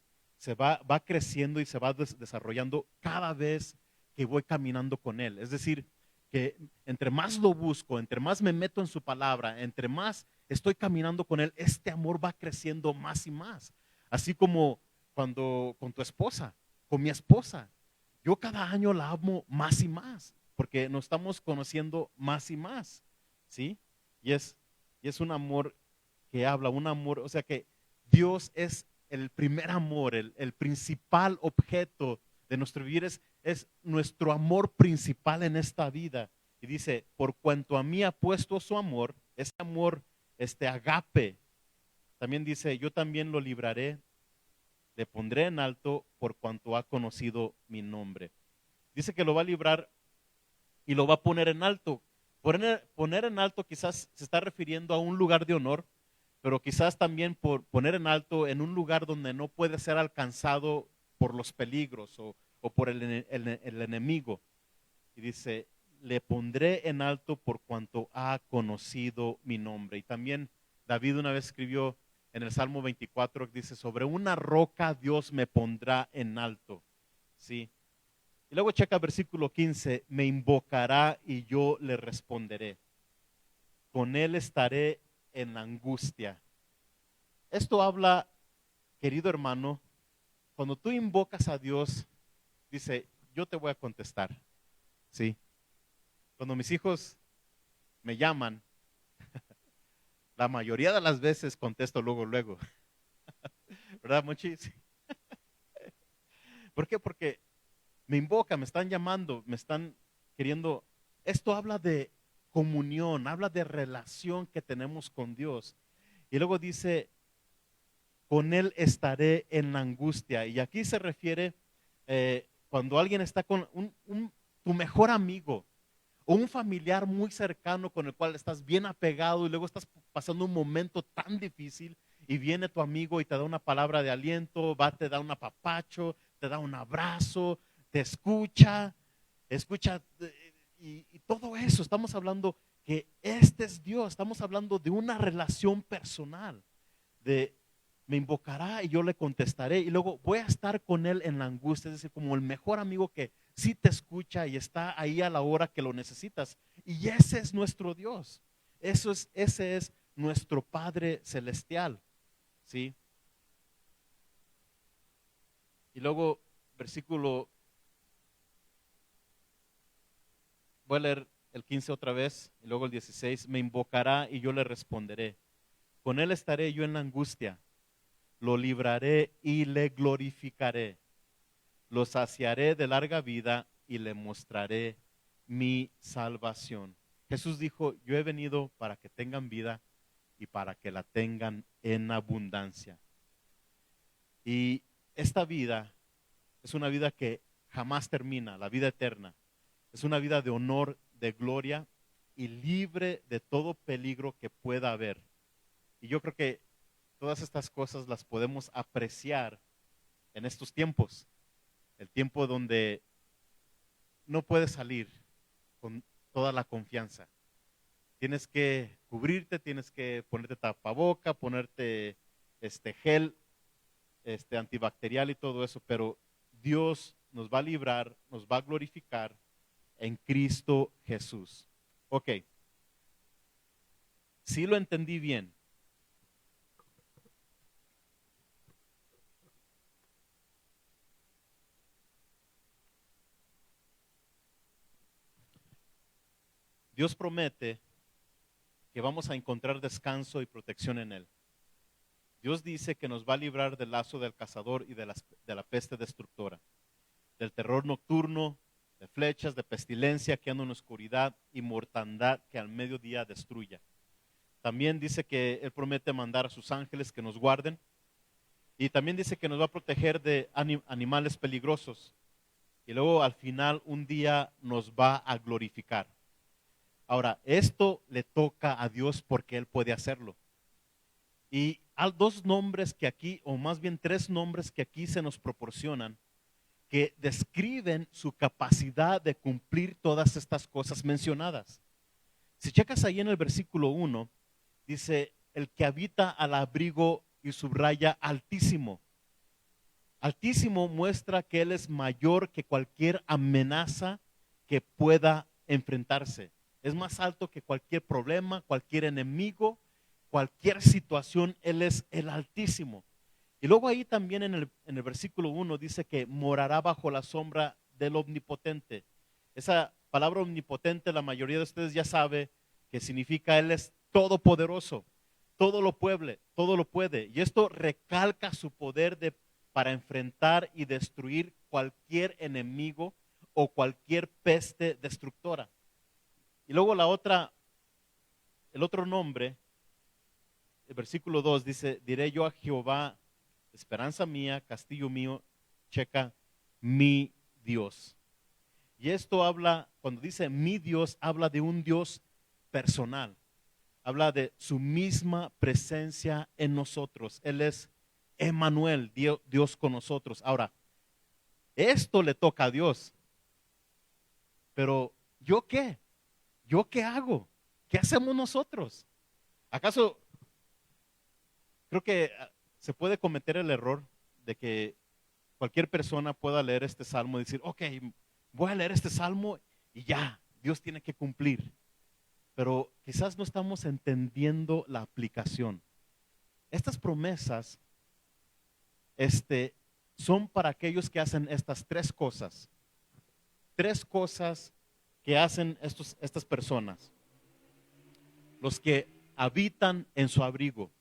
va creciendo y se va desarrollando cada vez que voy caminando con Él. Es decir, que entre más lo busco, entre más me meto en su palabra, entre más estoy caminando con Él, este amor va creciendo más y más. Así como cuando con tu esposa, con mi esposa, yo cada año la amo más y más, porque nos estamos conociendo más y más, ¿sí? Y es, y es un amor que habla, un amor, o sea que Dios es el primer amor, el principal objeto de nuestro vivir, es nuestro amor principal en esta vida. Y dice, por cuanto a mí ha puesto su amor, ese amor, agape, también dice, yo también lo libraré, le pondré en alto por cuanto ha conocido mi nombre. Dice que lo va a librar y lo va a poner en alto. Poner en alto quizás se está refiriendo a un lugar de honor, pero quizás también por poner en alto en un lugar donde no puede ser alcanzado por los peligros o por el enemigo. Y dice, le pondré en alto por cuanto ha conocido mi nombre. Y también David una vez escribió en el Salmo 24, dice, sobre una roca Dios me pondrá en alto. ¿Sí? Y luego checa versículo 15, me invocará y yo le responderé. Con él estaré en angustia. Esto habla, querido hermano, cuando tú invocas a Dios, dice, yo te voy a contestar. ¿Sí? Cuando mis hijos me llaman, la mayoría de las veces contesto luego. ¿Verdad, Mochi? Sí. ¿Por qué? Porque me invocan, me están llamando, me están queriendo. Esto habla de comunión, habla de relación que tenemos con Dios. Y luego dice, con Él estaré en la angustia. Y aquí se refiere cuando alguien está con tu mejor amigo o un familiar muy cercano con el cual estás bien apegado y luego estás pasando un momento tan difícil y viene tu amigo y te da una palabra de aliento, te da un apapacho, te da un abrazo, te escucha y todo eso. Estamos hablando que este es Dios, estamos hablando de una relación personal, de me invocará y yo le contestaré y luego voy a estar con él en la angustia, es decir, como el mejor amigo que sí te escucha y está ahí a la hora que lo necesitas. Y ese es nuestro Dios, ese es nuestro Padre Celestial, ¿sí? Y luego, versículo, voy a leer el 15 otra vez y luego el 16, me invocará y yo le responderé. Con él estaré yo en la angustia, lo libraré y le glorificaré. Lo saciaré de larga vida y le mostraré mi salvación. Jesús dijo, yo he venido para que tengan vida y para que la tengan en abundancia. Y esta vida es una vida que jamás termina, la vida eterna. Es una vida de honor, de gloria y libre de todo peligro que pueda haber. Y yo creo que todas estas cosas las podemos apreciar en estos tiempos. El tiempo donde no puedes salir con toda la confianza. Tienes que cubrirte, tienes que ponerte tapaboca, ponerte gel, antibacterial y todo eso, pero Dios nos va a librar, nos va a glorificar en Cristo Jesús. Ok, si lo entendí bien. Dios promete que vamos a encontrar descanso y protección en Él. Dios dice que nos va a librar del lazo del cazador y de la peste destructora, del terror nocturno, de flechas, de pestilencia que anda en la oscuridad y mortandad que al mediodía destruya. También dice que Él promete mandar a sus ángeles que nos guarden. Y también dice que nos va a proteger de animales peligrosos. Y luego al final un día nos va a glorificar. Ahora, esto le toca a Dios porque Él puede hacerlo. Y hay dos nombres que aquí, o más bien tres nombres que aquí se nos proporcionan, que describen su capacidad de cumplir todas estas cosas mencionadas. Si checas ahí en el versículo 1, dice, el que habita al abrigo y subraya altísimo. Altísimo muestra que Él es mayor que cualquier amenaza que pueda enfrentarse. Es más alto que cualquier problema, cualquier enemigo, cualquier situación. Él es el Altísimo. Y luego ahí también en el versículo 1 dice que morará bajo la sombra del Omnipotente. Esa palabra omnipotente la mayoría de ustedes ya sabe que significa Él es todopoderoso, todo lo puede, todo lo puede. Y esto recalca su poder para enfrentar y destruir cualquier enemigo o cualquier peste destructora. Y luego el otro nombre, el versículo 2 dice, diré yo a Jehová, esperanza mía, castillo mío, checa, mi Dios. Y esto habla, cuando dice mi Dios, habla de un Dios personal. Habla de su misma presencia en nosotros. Él es Emmanuel, Dios con nosotros. Ahora, esto le toca a Dios. Pero ¿yo qué? ¿Yo qué hago? ¿Qué hacemos nosotros? ¿Acaso creo que se puede cometer el error de que cualquier persona pueda leer este salmo y decir, ok, voy a leer este salmo y ya, Dios tiene que cumplir? Pero quizás no estamos entendiendo la aplicación. Estas promesas son para aquellos que hacen estas tres cosas. Tres cosas que hacen estas personas. Los que habitan en su abrigo.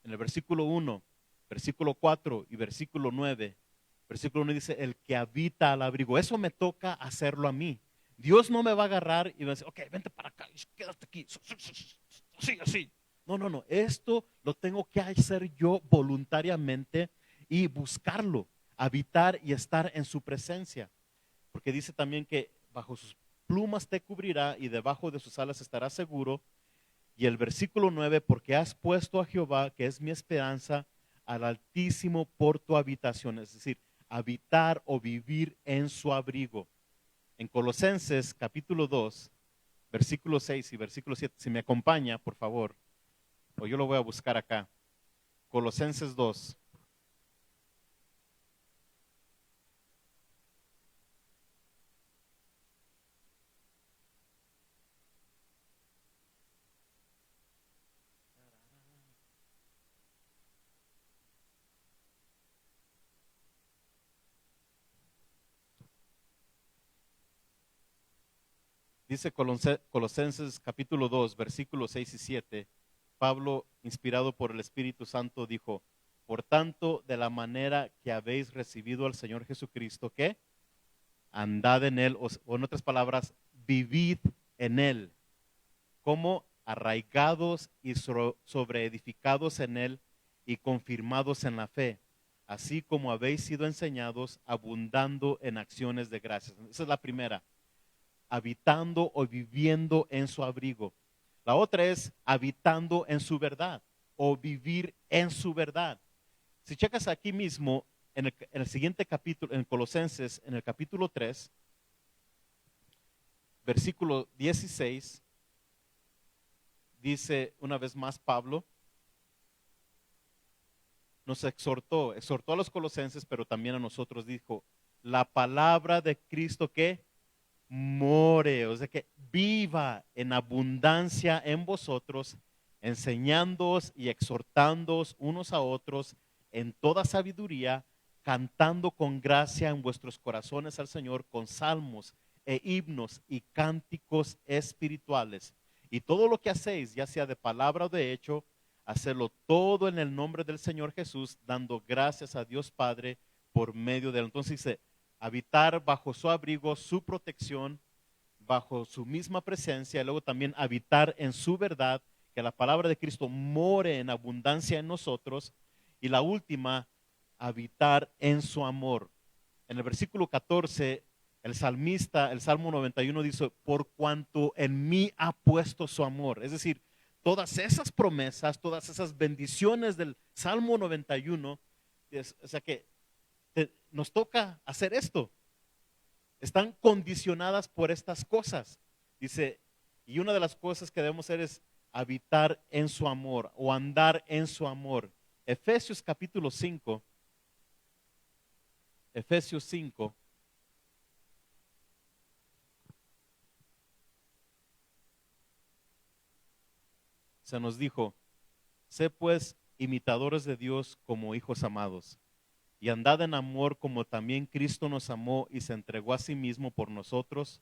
En el versículo 1, versículo 4 y versículo 9. Versículo 1 dice, el que habita al abrigo. Eso me toca hacerlo a mí. Dios no me va a agarrar y va a decir, ok, vente para acá, quédate aquí. Así, así. No, no, no. Esto lo tengo que hacer yo voluntariamente y buscarlo, habitar y estar en su presencia. Porque dice también que bajo sus plumas te cubrirá y debajo de sus alas estarás seguro. Y el versículo 9, porque has puesto a Jehová, que es mi esperanza, al Altísimo por tu habitación. Es decir, habitar o vivir en su abrigo. En Colosenses capítulo 2, versículo 6 y versículo 7, si me acompaña, por favor, o yo lo voy a buscar acá. Colosenses 2. Dice Colosenses capítulo 2, versículos 6 y 7, Pablo, inspirado por el Espíritu Santo, dijo, por tanto, de la manera que habéis recibido al Señor Jesucristo, ¿qué? Andad en Él, o en otras palabras, vivid en él, como arraigados y sobreedificados en él y confirmados en la fe, así como habéis sido enseñados, abundando en acciones de gracias. Esa es la primera, habitando o viviendo en su abrigo. La otra es habitando en su verdad o vivir en su verdad. Si checas aquí mismo, en el siguiente capítulo, en Colosenses, en el capítulo 3, versículo 16, dice una vez más Pablo, nos exhortó a los colosenses, pero también a nosotros dijo, la palabra de Cristo que more, o sea que viva en abundancia en vosotros, enseñándoos y exhortándoos unos a otros en toda sabiduría, cantando con gracia en vuestros corazones al Señor con salmos e himnos y cánticos espirituales. Y todo lo que hacéis, ya sea de palabra o de hecho, hacerlo todo en el nombre del Señor Jesús, dando gracias a Dios Padre por medio de él. Entonces dice, habitar bajo su abrigo, su protección, bajo su misma presencia, y luego también habitar en su verdad, que la palabra de Cristo more en abundancia en nosotros, y la última, habitar en su amor. En el versículo 14, el salmista, el Salmo 91 dice, por cuanto en mí ha puesto su amor. Es decir, todas esas promesas, todas esas bendiciones del Salmo 91, o sea que nos toca hacer esto. Están condicionadas por estas cosas. Dice, y una de las cosas que debemos hacer es habitar en su amor o andar en su amor. Efesios capítulo 5, Efesios 5, se nos dijo, sé pues imitadores de Dios como hijos amados, y andad en amor como también Cristo nos amó y se entregó a sí mismo por nosotros,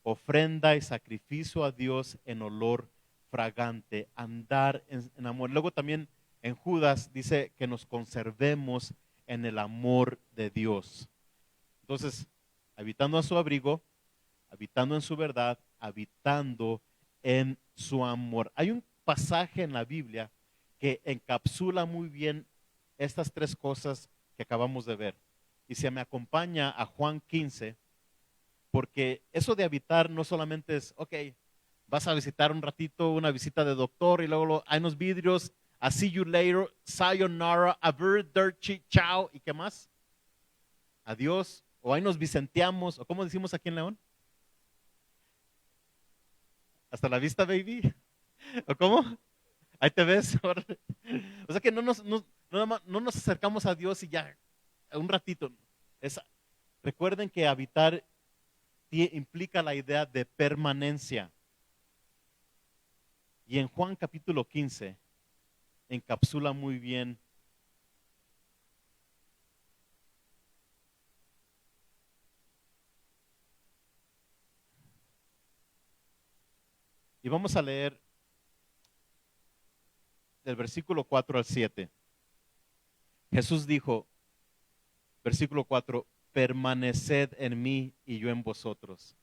ofrenda y sacrificio a Dios en olor fragante, andar en amor. Luego también en Judas dice que nos conservemos en el amor de Dios. Entonces, habitando a su abrigo, habitando en su verdad, habitando en su amor. Hay un pasaje en la Biblia que encapsula muy bien estas tres cosas que acabamos de ver. Y se me acompaña a Juan 15, porque eso de habitar no solamente es, ok, vas a visitar un ratito, una visita de doctor y luego hay unos vidrios, a see you later, sayonara, arrivederci, chao, ¿y qué más? Adiós, o ahí nos vicenteamos, o como decimos aquí en León, hasta la vista, baby, o cómo, ahí te ves. O sea que no nos acercamos a Dios y ya, un ratito. Es, recuerden que habitar implica la idea de permanencia. Y en Juan capítulo 15 encapsula muy bien y vamos a leer del versículo 4 al 7. Jesús dijo, versículo 4, permaneced en mí y yo en vosotros.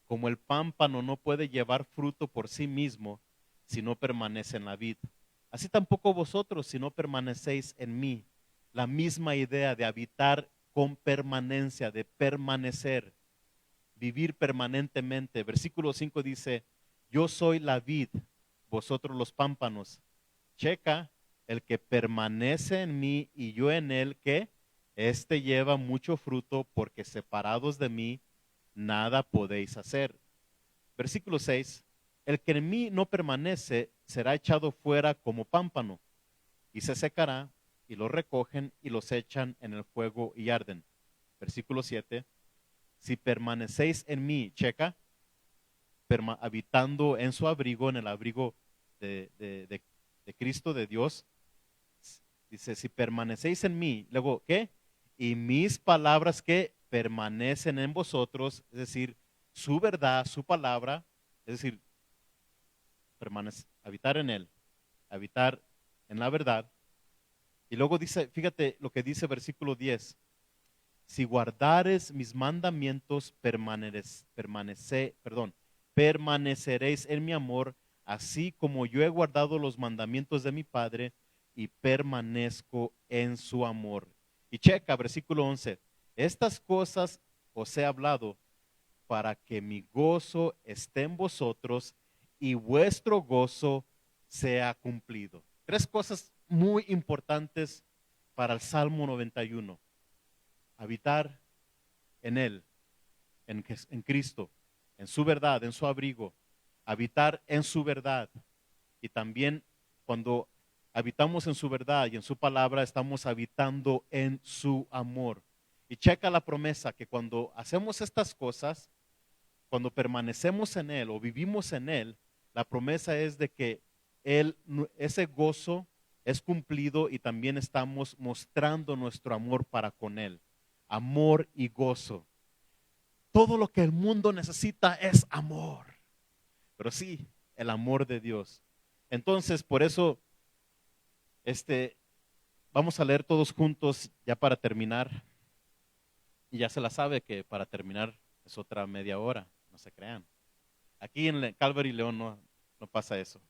Como el pámpano no puede llevar fruto por sí mismo si no permanece en la vid, así tampoco vosotros si no permanecéis en mí. La misma idea de habitar con permanencia, de permanecer, vivir permanentemente. Versículo 5 dice, yo soy la vid, vosotros los pámpanos. Checa, el que permanece en mí y yo en él, que éste lleva mucho fruto, porque separados de mí nada podéis hacer. Versículo 6, el que en mí no permanece será echado fuera como pámpano y se secará, y lo recogen y los echan en el fuego y arden. Versículo 7, si permanecéis en mí, checa, habitando en su abrigo, en el abrigo de Cristo, de Dios, dice, si permanecéis en mí, luego, ¿qué? Y mis palabras que permanecen en vosotros, es decir, su verdad, su palabra, es decir, habitar en él, habitar en la verdad. Y luego dice, fíjate lo que dice versículo 10, si guardares mis mandamientos, permaneceréis en mi amor, así como yo he guardado los mandamientos de mi Padre y permanezco en su amor. Y checa, versículo 11. Estas cosas os he hablado para que mi gozo esté en vosotros y vuestro gozo sea cumplido. Tres cosas muy importantes para el Salmo 91. Habitar en Él, en Cristo, en su verdad, en su abrigo. Habitar en su verdad. Y también cuando habitamos en su verdad y en su palabra, estamos habitando en su amor. Y checa la promesa que cuando hacemos estas cosas, cuando permanecemos en Él o vivimos en Él, la promesa es de que ese gozo es cumplido y también estamos mostrando nuestro amor para con Él. Amor y gozo. Todo lo que el mundo necesita es amor, pero sí, el amor de Dios. Entonces, por eso, vamos a leer todos juntos ya para terminar. Y ya se la sabe que para terminar es otra media hora, no se crean. Aquí en Calvary León no pasa eso.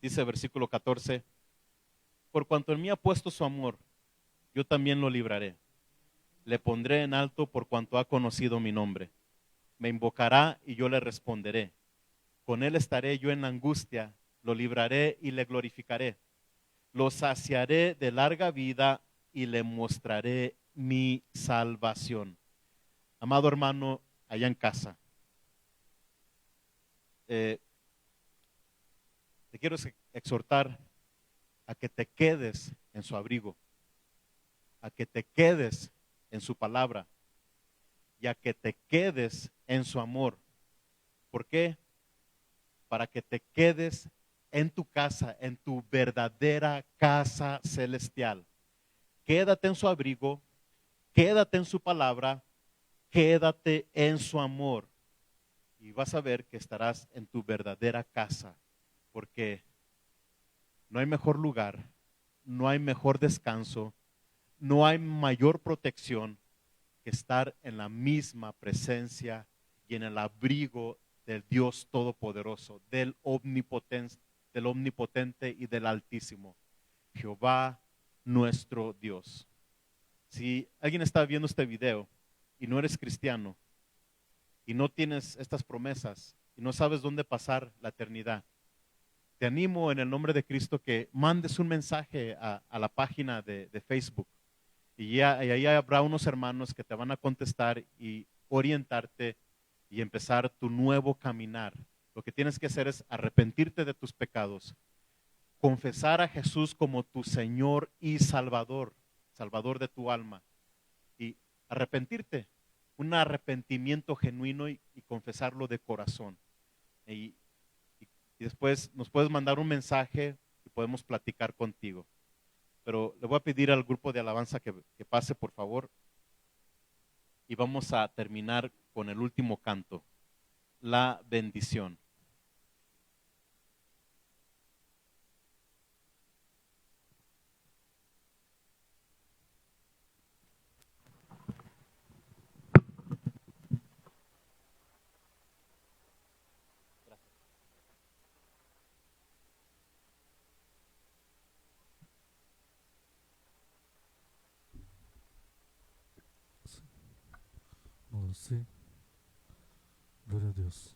Dice versículo 14, por cuanto en mí ha puesto su amor, yo también lo libraré. Le pondré en alto por cuanto ha conocido mi nombre. Me invocará y yo le responderé. Con él estaré yo en la angustia, lo libraré y le glorificaré. Lo saciaré de larga vida y le mostraré mi salvación. Amado hermano, allá en casa, te quiero exhortar a que te quedes en su abrigo, a que te quedes en su palabra y a que te quedes en su amor. ¿Por qué? Para que te quedes en tu casa, en tu verdadera casa celestial. Quédate en su abrigo, quédate en su palabra, quédate en su amor. Y vas a ver que estarás en tu verdadera casa, porque no hay mejor lugar, no hay mejor descanso, no hay mayor protección que estar en la misma presencia y en el abrigo del Dios Todopoderoso, del omnipotente y del Altísimo, Jehová nuestro Dios. Si alguien está viendo este video y no eres cristiano y no tienes estas promesas y no sabes dónde pasar la eternidad, te animo en el nombre de Cristo que mandes un mensaje a la página de Facebook y ahí habrá unos hermanos que te van a contestar y orientarte y empezar tu nuevo caminar. Lo que tienes que hacer es arrepentirte de tus pecados, confesar a Jesús como tu Señor y Salvador, Salvador de tu alma, y arrepentirte, un arrepentimiento genuino y confesarlo de corazón. Y, y después nos puedes mandar un mensaje y podemos platicar contigo. Pero le voy a pedir al grupo de alabanza que pase, por favor, y vamos a terminar con el último canto, la bendición. Oh, sí. Gloria a Dios.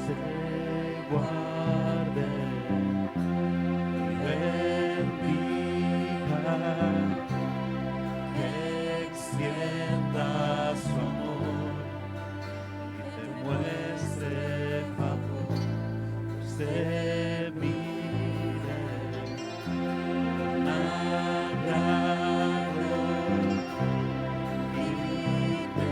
Se guarde y bendiga, que extienda su amor y te muestre favor, se mire con agrado y te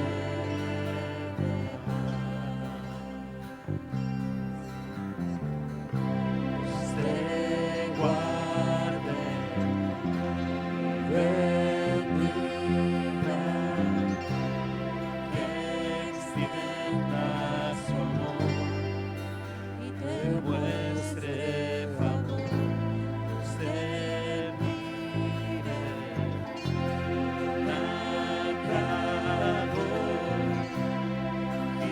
se guarde y bendiga, que extienda su amor y te muestre favor, se mire con agrado y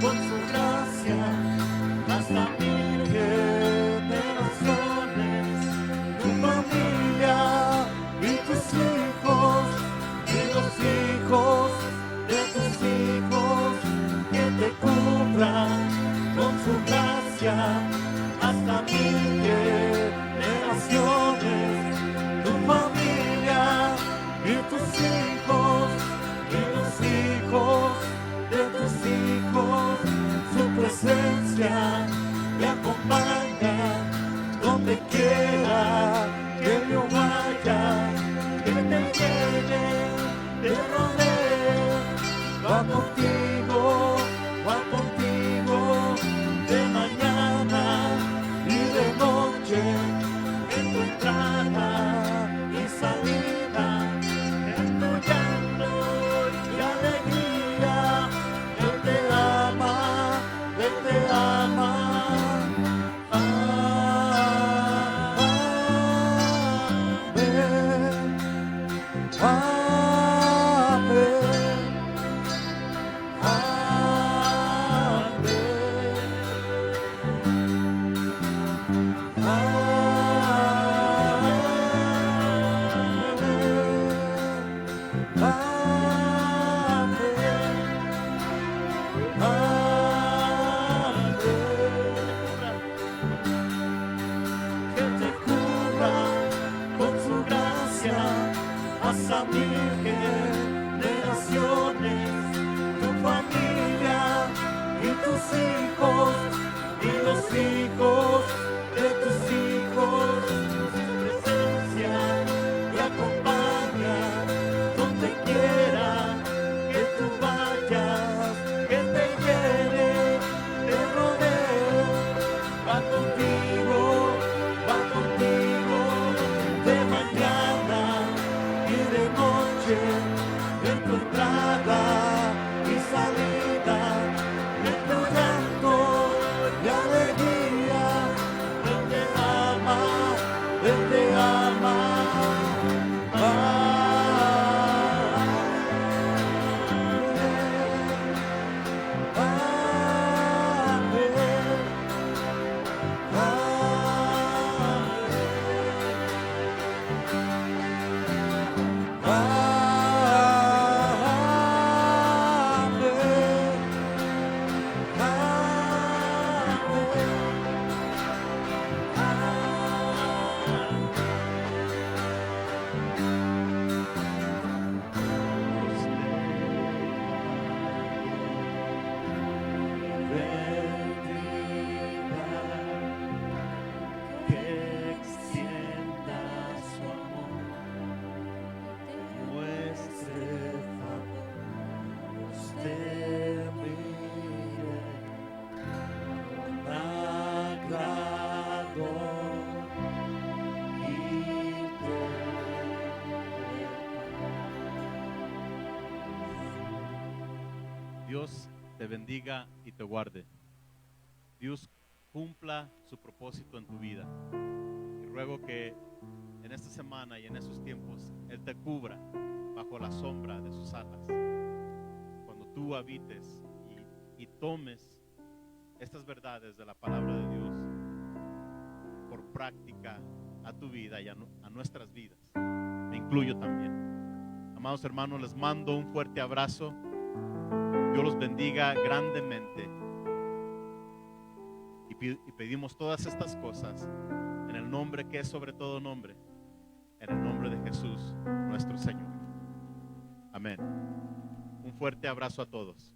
con su gracia hasta mil generaciones, tu familia y tus hijos y los hijos de tus hijos, que te cubran con su gracia hasta mil generaciones, tu familia y tus hijos y los hijos de tus hijos, su presencia me acompaña donde quiera que yo vaya, que te llene, te rodee, va contigo de mañana y de noche, en tu entrada y salida, en tu llanto y alegría. Él te ama, Él te ama. Que te cubra con su gracia hasta mil generaciones, tu familia y tus hijos y los hijos de tus hijos, su presencia te acompaña donde quiera que tú vayas, que te llene, te rodee, va contigo de mañana y de noche, en tu entrada y salida, en tu llanto y alegría. Él te ama, Él te ama. Amén. Dios te bendiga y te guarde. Dios cumpla su propósito en tu vida. Y ruego que en esta semana y en esos tiempos Él te cubra bajo la sombra de sus alas. Cuando tú habites y tomes estas verdades de la palabra de Dios por práctica a tu vida y a nuestras vidas. Me incluyo también. Amados hermanos, les mando un fuerte abrazo. Dios los bendiga grandemente. Y pedimos todas estas cosas en el nombre que es sobre todo nombre, en el nombre de Jesús, nuestro Señor. Amén. Un fuerte abrazo a todos.